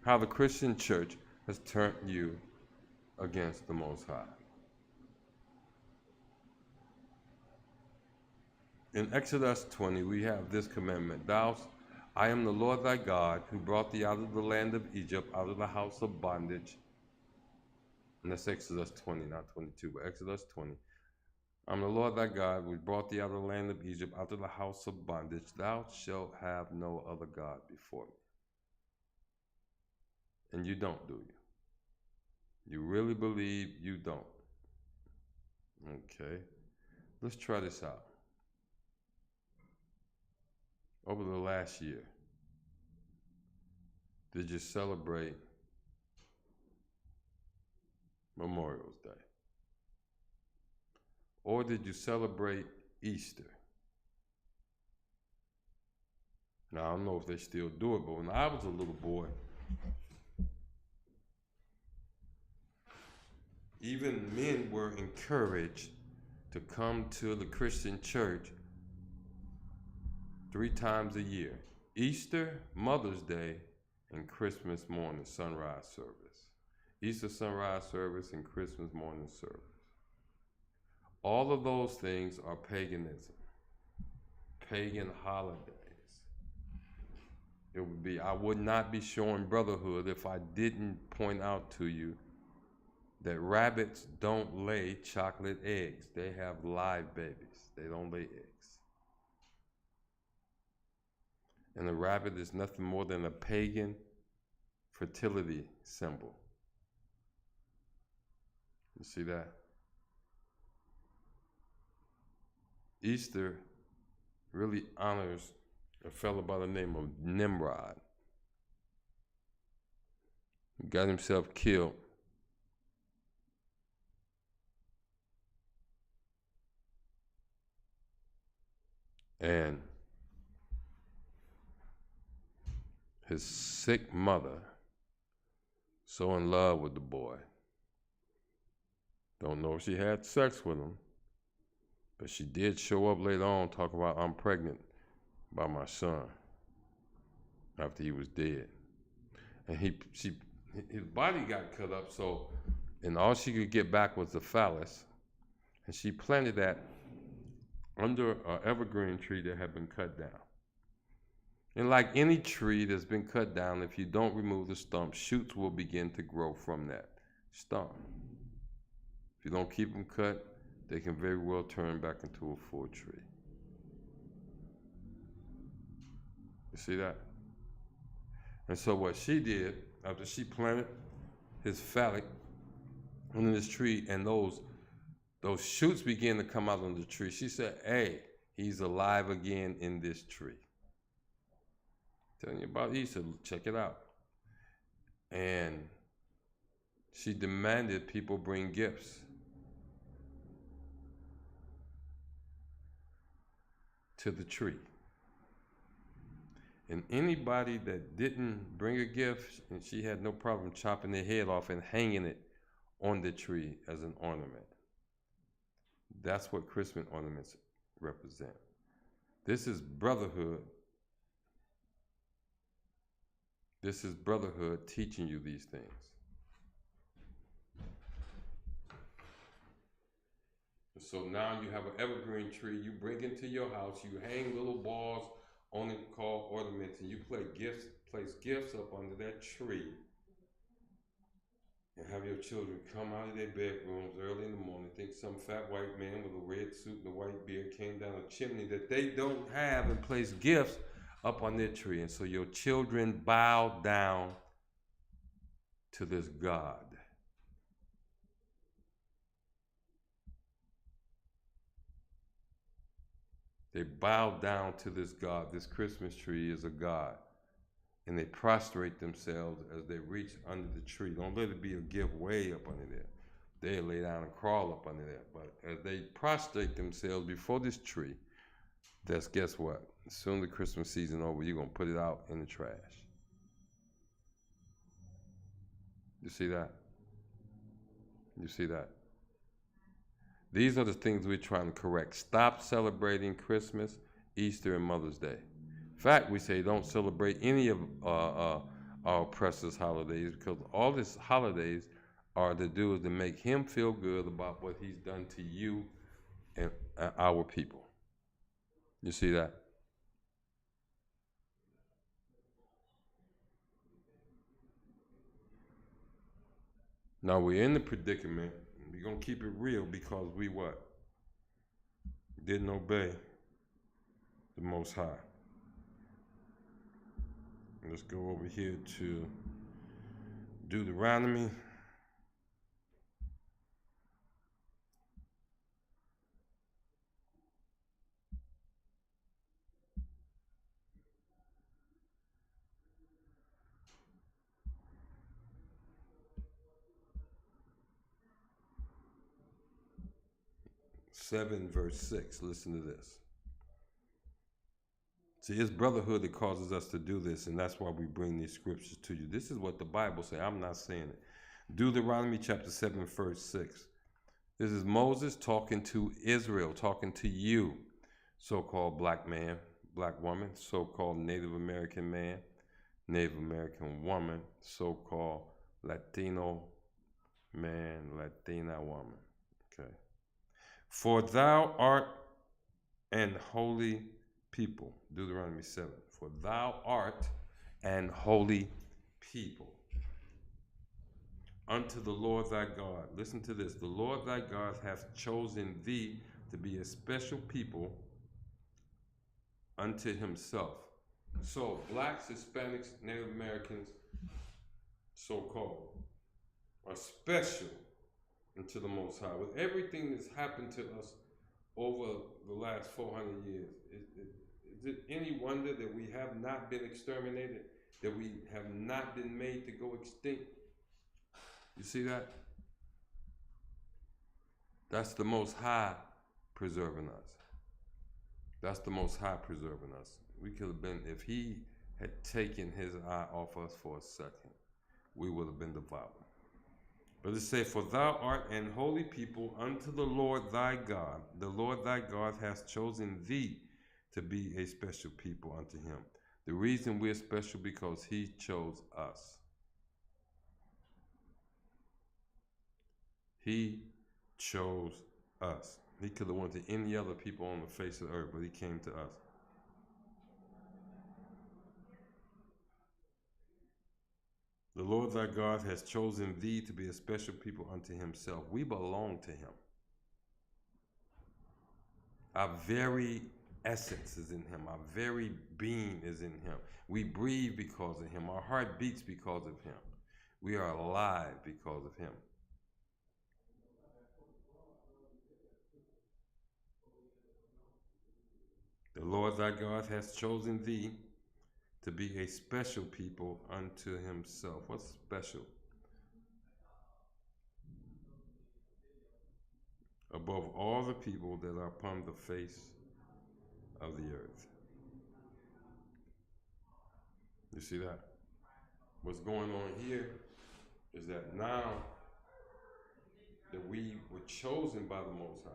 how the Christian church has turned you against the Most High. In Exodus 20, we have this commandment. I am the Lord thy God, who brought thee out of the land of Egypt, out of the house of bondage. And that's Exodus 20, not 22, but Exodus 20. I'm the Lord thy God, who brought thee out of the land of Egypt, out of the house of bondage. Thou shalt have no other God before me. And you don't, do you? You really believe you don't? Okay. Let's try this out. Over the last year, did you celebrate Memorial Day? Or did you celebrate Easter? Now, I don't know if they still do it, but when I was a little boy, even men were encouraged to come to the Christian church 3 times a year: Easter, Mother's Day, and Christmas morning sunrise service. Easter sunrise service and Christmas morning service. All of those things are paganism, pagan holidays. I would not be showing Brotherhood if I didn't point out to you that rabbits don't lay chocolate eggs. They have live babies. They don't lay eggs. And the rabbit is nothing more than a pagan fertility symbol. You see that? Easter really honors a fellow by the name of Nimrod, who got himself killed and his sick mother, so in love with the boy. Don't know if she had sex with him, but she did show up later on, talk about, I'm pregnant by my son, after he was dead. And his body got cut up, and all she could get back was the phallus, and she planted that under an evergreen tree that had been cut down. And like any tree that's been cut down, if you don't remove the stump, shoots will begin to grow from that stump. If you don't keep them cut, they can very well turn back into a full tree. You see that? And so what she did, after she planted his phallic under this tree, and those shoots began to come out on the tree, she said, hey, he's alive again in this tree. Telling you about Easter, check it out. And she demanded people bring gifts to the tree. And anybody that didn't bring a gift, and she had no problem chopping their head off and hanging it on the tree as an ornament. That's what Christmas ornaments represent. This is brotherhood. This is brotherhood teaching you these things. So now you have an evergreen tree, you bring into your house, you hang little balls on it called ornaments, and you place gifts up under that tree and have your children come out of their bedrooms early in the morning, think some fat white man with a red suit and a white beard came down a chimney that they don't have and placed gifts up on their tree. And so your children bow down to this God. They bow down to this God. This Christmas tree is a God. And they prostrate themselves as they reach under the tree. Don't let it be a give way up under there. They lay down and crawl up under there. But as they prostrate themselves before this tree, guess what? As soon as the Christmas season over, you're going to put it out in the trash. You see that? You see that? These are the things we're trying to correct. Stop celebrating Christmas, Easter, and Mother's Day. In fact, we say don't celebrate any of our oppressors' holidays, because all these holidays are to do is to make him feel good about what he's done to you and our people. You see that? Now we're in the predicament. We're going to keep it real because we what? Didn't obey the Most High. Let's go over here to Deuteronomy. Seven verse 6. Listen to this. See, it's brotherhood that causes us to do this, and that's why we bring these scriptures to you. This is what the Bible says. I'm not saying it. Deuteronomy chapter 7, verse 6. This is Moses talking to Israel, talking to you, so-called black man, black woman, so-called Native American man, Native American woman, so-called Latino man, Latina woman. Okay. For thou art an holy people. Deuteronomy 7. For thou art an holy people unto the Lord thy God. Listen to this. The Lord thy God hath chosen thee to be a special people unto himself. So blacks, Hispanics, Native Americans, so-called, are special unto the Most High. With everything that's happened to us over the last 400 years, is it any wonder that we have not been exterminated, that we have not been made to go extinct? You see that? That's the Most High preserving us. That's the Most High preserving us. We could have been, if he had taken his eye off us for a second, we would have been devoured. But it says, for thou art an holy people unto the Lord thy God. The Lord thy God hath chosen thee to be a special people unto him. The reason we're special because he chose us. He chose us. He could have went to any other people on the face of the earth, but he came to us. The Lord thy God has chosen thee to be a special people unto himself. We belong to him. Our very essence is in him. Our very being is in him. We breathe because of him. Our heart beats because of him. We are alive because of him. The Lord thy God hath chosen thee to be a special people unto himself. What's special? Above all the people that are upon the face of the earth. You see that? What's going on here is that now that we were chosen by the Most High,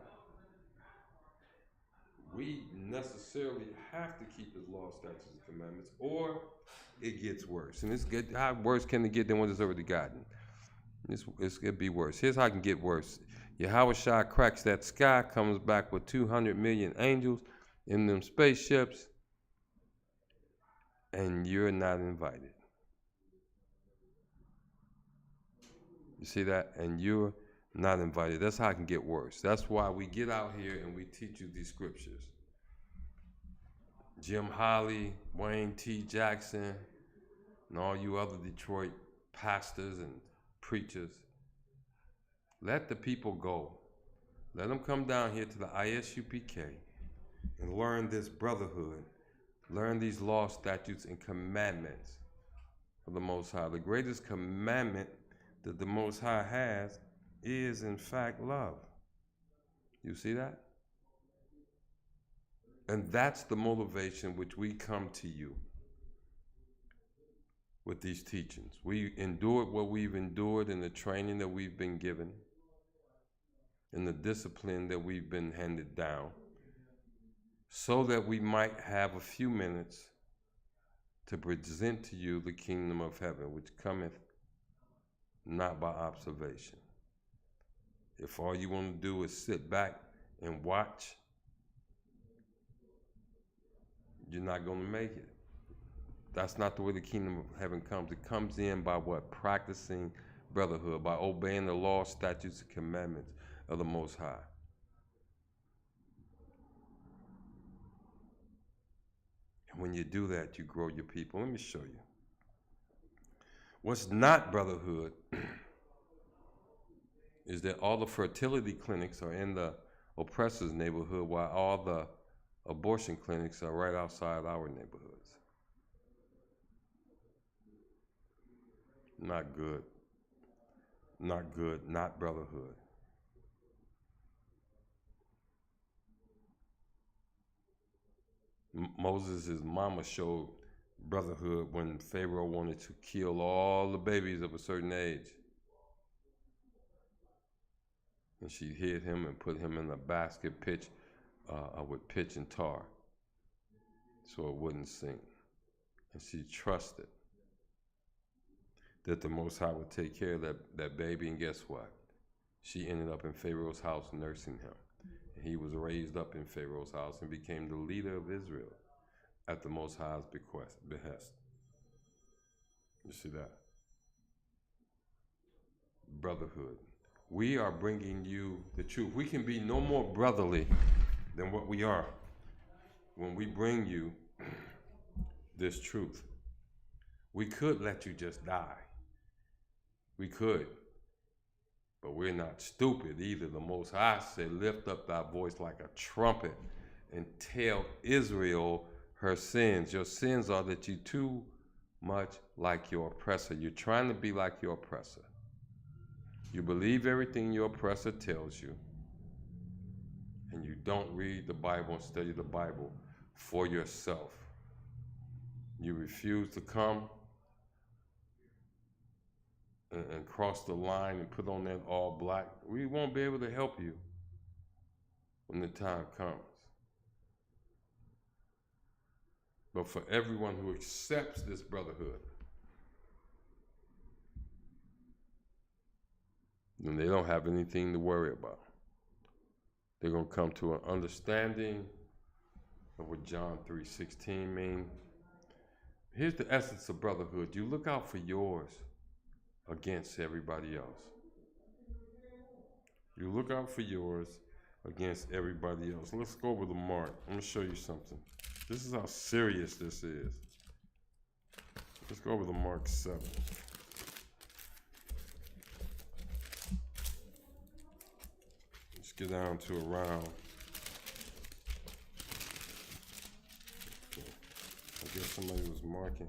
we necessarily have to keep his law, statutes, and commandments, or it gets worse. And it's good. How worse can it get than what it's already gotten? It's going to be worse. Here's how it can get worse. Yahweh Shai cracks that sky, comes back with 200 million angels in them spaceships, and you're not invited. You see that? And you're not invited. That's how it can get worse. That's why we get out here and we teach you these scriptures. Jim Holly, Wayne T. Jackson, and all you other Detroit pastors and preachers, let the people go. Let them come down here to the ISUPK and learn this brotherhood, learn these laws, statutes, and commandments of the Most High. The greatest commandment that the Most High has is, in fact, love. You see that? And that's the motivation which we come to you with these teachings. We endured what we've endured in the training that we've been given, in the discipline that we've been handed down, so that we might have a few minutes to present to you the kingdom of heaven, which cometh not by observation. If all you want to do is sit back and watch, you're not going to make it. That's not the way the kingdom of heaven comes. It comes in by what? Practicing brotherhood, by obeying the law, statutes, and commandments of the Most High. And when you do that, you grow your people. Let me show you. What's not brotherhood is that all the fertility clinics are in the oppressor's neighborhood, while all the abortion clinics are right outside our neighborhoods. Not good. Not good. Not brotherhood. Moses' mama showed brotherhood when Pharaoh wanted to kill all the babies of a certain age. And she hid him and put him in a basket with pitch and tar so it wouldn't sink. And she trusted that the Most High would take care of that baby, and guess what? She ended up in Pharaoh's house nursing him. And he was raised up in Pharaoh's house and became the leader of Israel at the Most High's behest. You see that? Brotherhood. We are bringing you the truth. We can be no more brotherly than what we are when we bring you this truth. We could let you just die. We could. But we're not stupid either. The Most High said, lift up thy voice like a trumpet and tell Israel her sins. Your sins are that you're too much like your oppressor. You're trying to be like your oppressor. You believe everything your oppressor tells you, and you don't read the Bible and study the Bible for yourself. You refuse to come and cross the line and put on that all black. We won't be able to help you when the time comes. But for everyone who accepts this brotherhood, then they don't have anything to worry about. They're going to come to an understanding of what John 3:16 means. Here's the essence of brotherhood. You look out for yours against everybody else. You look out for yours against everybody else. Let's go over the mark. I'm going to show you something. This is how serious this is. Let's go over the Mark 7. Let's get down to around. I guess somebody was marking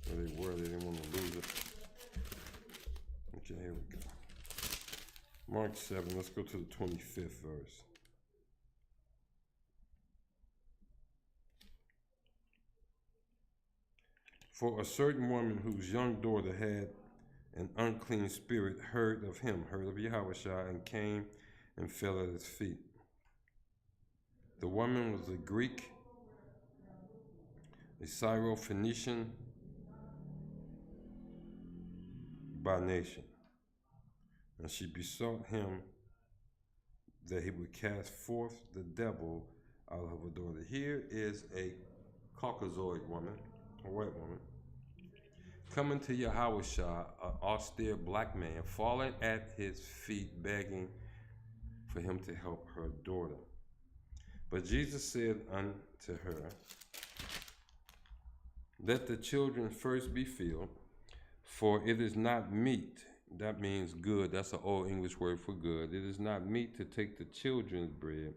where they were. They didn't want to lose it. Okay, here we go. Mark 7, let's go to the 25th verse. For a certain woman whose young daughter had an unclean spirit heard of Yahushua, and came and fell at his feet. The woman was a Greek, a Syro-Phoenician by nation, and she besought him that he would cast forth the devil out of her daughter. Here is a Caucasoid woman, a white woman, coming to Yahushua, an austere black man, falling at his feet, begging for him to help her daughter. But Jesus said unto her, let the children first be filled, for it is not meet, that means good, that's an old English word for good, it is not meet to take the children's bread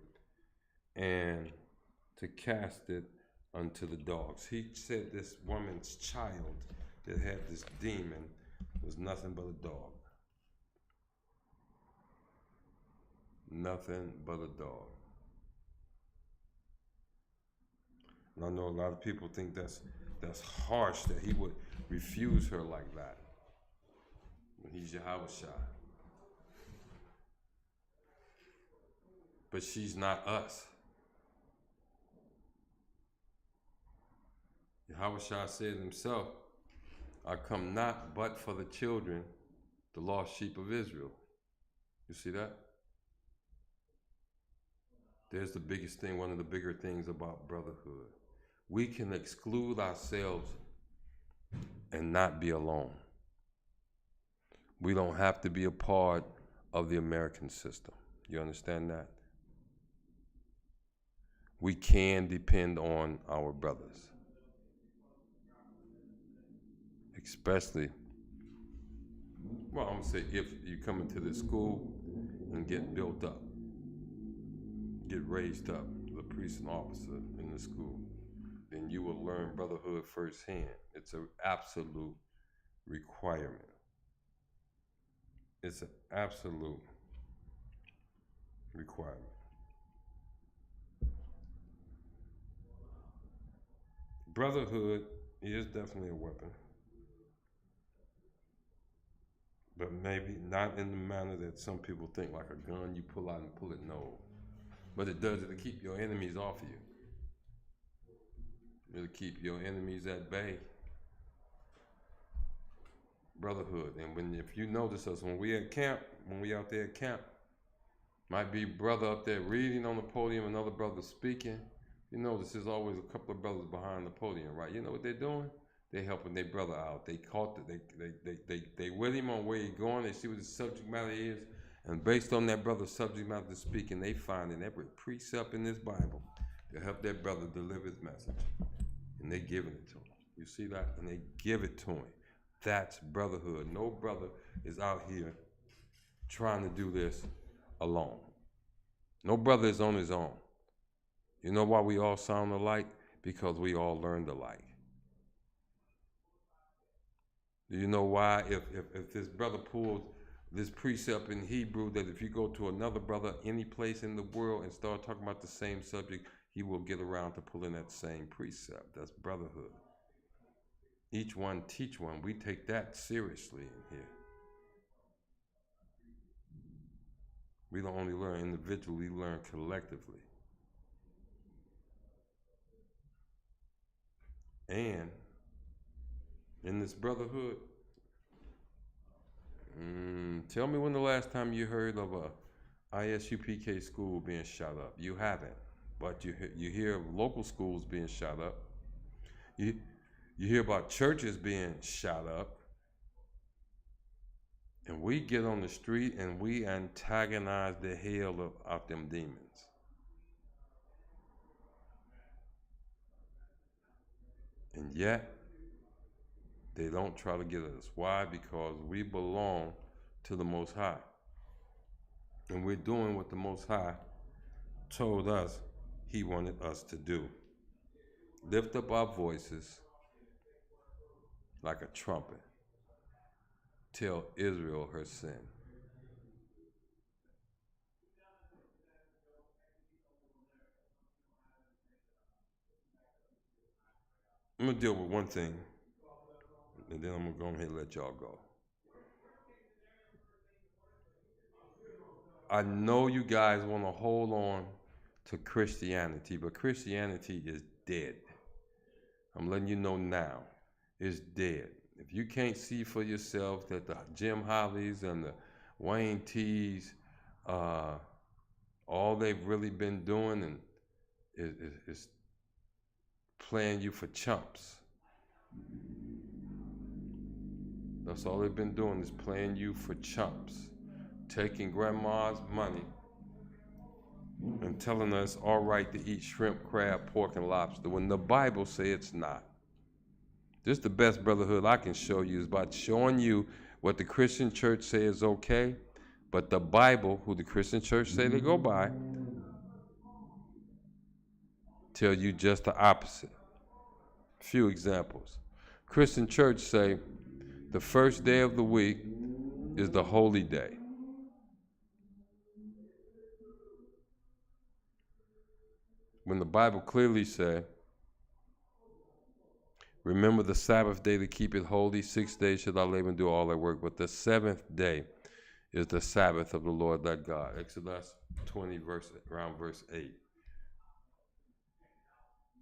and to cast it unto the dogs. He said this woman's child that had this demon was nothing but a dog. Nothing but a dog. And I know a lot of people think that's harsh that he would refuse her like that when he's Yahushua. But she's not us. Yahushua said himself, I come not but for the children, the lost sheep of Israel. You see that? There's the biggest thing, one of the bigger things about brotherhood. We can exclude ourselves and not be alone. We don't have to be a part of the American system. You understand that? We can depend on our brothers. Especially, well, I'm gonna say if you come into this school and get built up, get raised up, the priest and officer in the school, then you will learn brotherhood firsthand. It's an absolute requirement. It's an absolute requirement. Brotherhood is definitely a weapon, but maybe not in the manner that some people think, like a gun you pull out and pull it. No, but it does it to keep your enemies off of you. It'll keep your enemies at bay. Brotherhood. And if you notice us, when we at camp, when we out there at camp, might be brother up there reading on the podium, another brother speaking. You notice there's always a couple of brothers behind the podium, right? You know what they're doing? They're helping their brother out. They caught they with him on where he's going. They see what his subject matter is, and based on that brother's subject matter speaking, they finding every precept in this Bible to help their brother deliver his message. And they giving it to him. You see that? And they give it to him. That's brotherhood. No brother is out here trying to do this alone. No brother is on his own. You know why we all sound alike? Because we all learned alike. Do you know why? If this brother pulls this precept in Hebrew, that if you go to another brother any place in the world and start talking about the same subject, he will get around to pulling that same precept. That's brotherhood. Each one teach one. We take that seriously in here. We don't only learn individually, we learn collectively. And in this brotherhood, tell me when the last time you heard of a ISUPK school being shot up. You haven't, but you hear of local schools being shot up. You hear about churches being shot up. And we get on the street and we antagonize the hell out them demons. And yet, they don't try to get at us. Why? Because we belong to the Most High. And we're doing what the Most High told us He wanted us to do. Lift up our voices like a trumpet. Tell Israel her sin. I'm going to deal with one thing, and then I'm going to go ahead and let y'all go. I know you guys want to hold on to Christianity, but Christianity is dead. I'm letting you know now, it's dead. If you can't see for yourself that the Jim Hollies and the Wayne T's, all they've really been doing and is playing you for chumps. That's all they've been doing, is playing you for chumps, taking grandma's money and telling us all right to eat shrimp, crab, pork, and lobster when the Bible say it's not. This is the best brotherhood I can show you, is about showing you what the Christian church say is okay, but the Bible, who the Christian church say they go by, tell you just the opposite. A few examples. Christian church say the first day of the week is the holy day. When the Bible clearly says, remember the Sabbath day to keep it holy. 6 days shall thou labor and do all thy work. But the seventh day is the Sabbath of the Lord thy God. Exodus 20, around verse 8.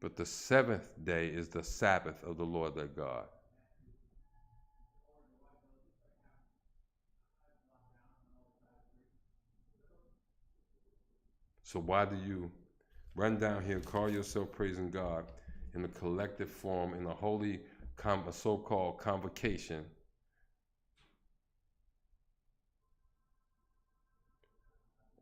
But the seventh day is the Sabbath of the Lord thy God. So why do you run down here, call yourself praising God in a collective form, in a holy, a so-called convocation,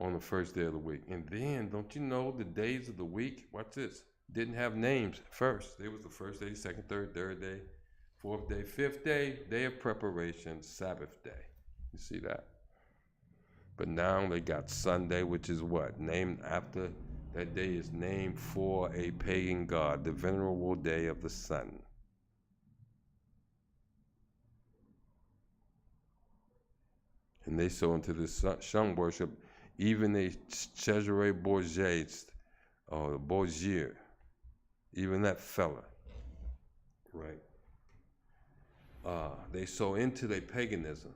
on the first day of the week? And then, don't you know the days of the week, watch this, didn't have names first. It was the first day, second, third day, fourth day, fifth day, day of preparation, Sabbath day. You see that? But now they got Sunday, which is what? Named after, that day is named for a pagan god, the venerable day of the sun. And they so into this sun worship, even a Cesare Borgia, or Borgia, even that fella, right? They so into their paganism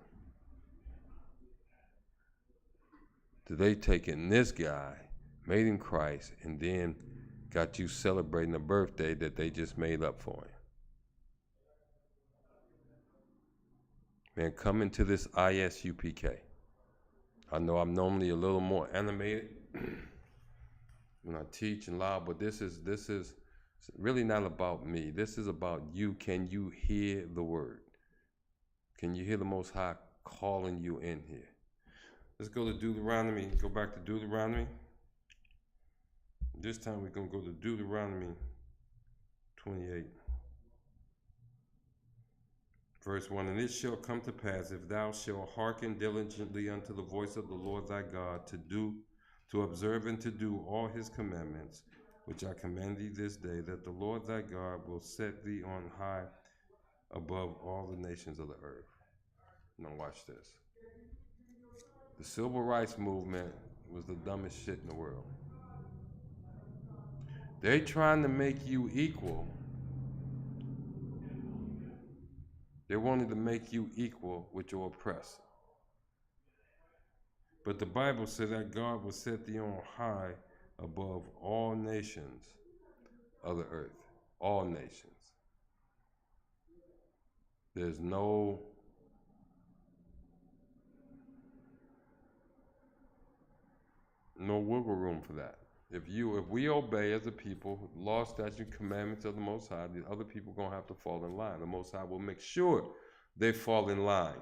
that they taking this guy, made him Christ, and then got you celebrating a birthday that they just made up for him. Man, come into this ISUPK. I know I'm normally a little more animated when I teach and loud, but this is really not about me. This is about you. Can you hear the word? Can you hear the Most High calling you in here? Let's go to Deuteronomy. Go back to Deuteronomy. This time we're going to go to Deuteronomy 28. Verse 1, and it shall come to pass, if thou shalt hearken diligently unto the voice of the Lord thy God, to observe and to do all his commandments, which I command thee this day, that the Lord thy God will set thee on high above all the nations of the earth. Now watch this. The civil rights movement was the dumbest shit in the world. They trying to make you equal. They wanted to make you equal with your oppressor. But the Bible said that God will set thee on high above all nations of the earth. All nations. There's no wiggle room for that. If we obey as a people, law, statute, commandments of the Most High, the other people gonna have to fall in line. The Most High will make sure they fall in line.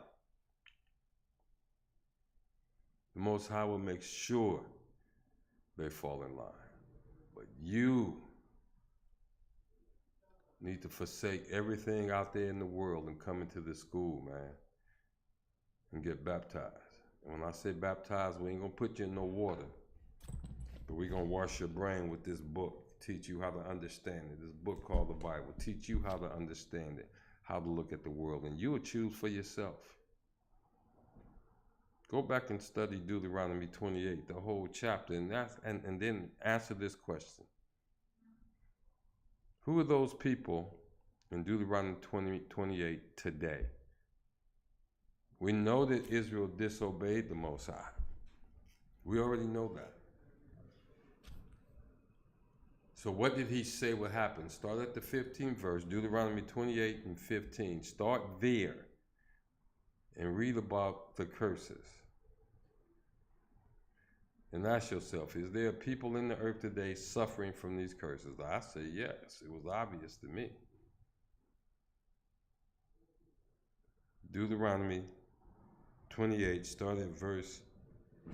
The Most High will make sure they fall in line. But you need to forsake everything out there in the world and come into this school, man, and get baptized. And when I say baptized, we ain't gonna put you in no water. But we're going to wash your brain with this book, teach you how to understand it. This book called the Bible, teach you how to understand it, how to look at the world, and you will choose for yourself. Go back and study Deuteronomy 28, the whole chapter, and then answer this question. Who are those people in Deuteronomy 28 today? We know that Israel disobeyed the Most High. We already know that. So what did he say would happen? Start at the 15th verse, Deuteronomy 28 and 15. Start there and read about the curses. And ask yourself, is there people in the earth today suffering from these curses? I say yes. It was obvious to me. Deuteronomy 28, start at verse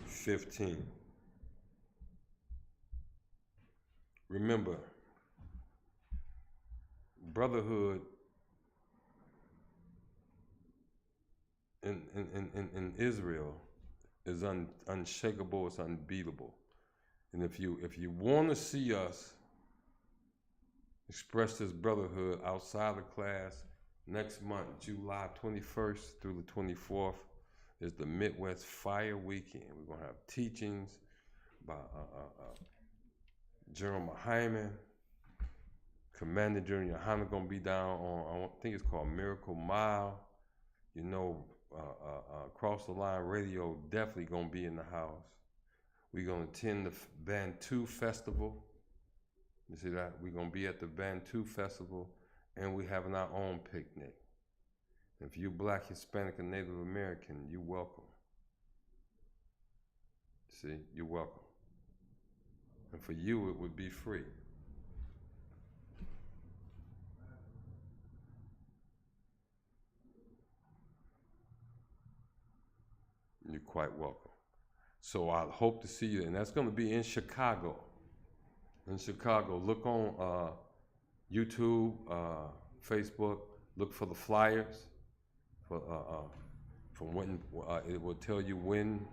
15. Remember, brotherhood in Israel is unshakable, it's unbeatable. And if you want to see us express this brotherhood outside of class, next month, July 21st through the 24th, is the Midwest Fire Weekend. We're going to have teachings by General Hyman. Commander General Yohana going to be down on, I think it's called Miracle Mile. You know, Across the Line Radio definitely going to be in the house. We're going to attend the Bantu Festival. You see that? We're going to be at the Bantu Festival, and we're having our own picnic. If you're Black, Hispanic, and Native American, you're welcome. See, you're welcome. And for you, it would be free. You're quite welcome. So I hope to see you, and that's going to be in Chicago. In Chicago, look on YouTube, Facebook. Look for the flyers. From when it will tell you when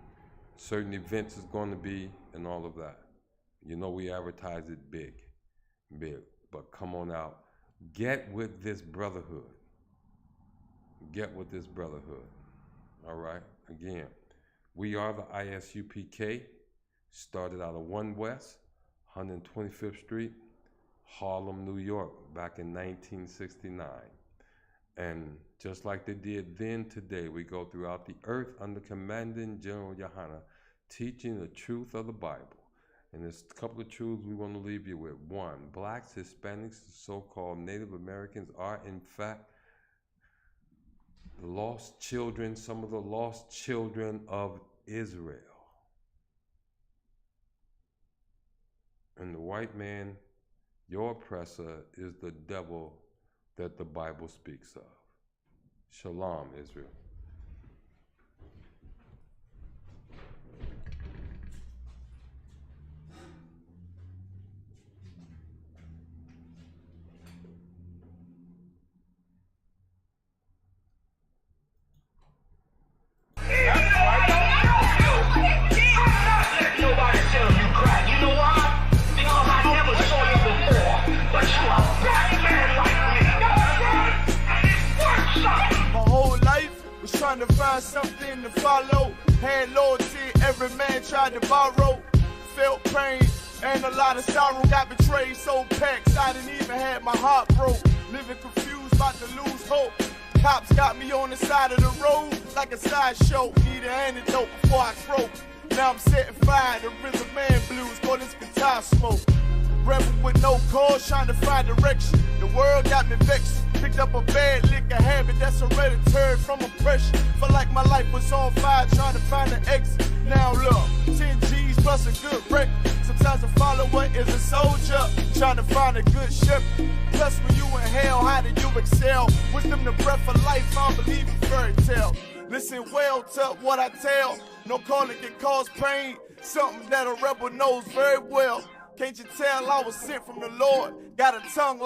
certain events is going to be and all of that. You know we advertise it big. But come on out. Get with this brotherhood. Get with this brotherhood. All right. Again, we are the ISUPK. Started out of 1 West, 125th Street, Harlem, New York, back in 1969. And just like they did then, today, we go throughout the earth under Commanding General Yohana, teaching the truth of the Bible. And there's a couple of truths we want to leave you with. 1, Blacks, Hispanics, so-called Native Americans are in fact the lost children, some of the lost children of Israel. And the white man, your oppressor, is the devil that the Bible speaks of. Shalom, Israel. Trying to find something to follow. Had loyalty, every man tried to borrow. Felt pain and a lot of sorrow. Got betrayed, so packed, I didn't even have my heart broke. Living confused, about to lose hope. Cops got me on the side of the road like a sideshow. Need an antidote before I croak. Now I'm setting fire to rhythm man blues for this guitar smoke. Rebel with no cause, trying to find direction. The world got me vexed. Picked up a bad liquor habit that's hereditary from oppression. Felt like my life was on fire, trying to find an exit. Now look, 10 G's plus a good wreck. Sometimes a follower is a soldier, trying to find a good ship. Plus when you in hell, how do you excel? Wisdom the breath of life, I don't believe in fairy tale. Listen well to what I tell. No calling can cause pain. Something that a rebel knows very well. Can't you tell I was sent from the Lord? Got a tongue like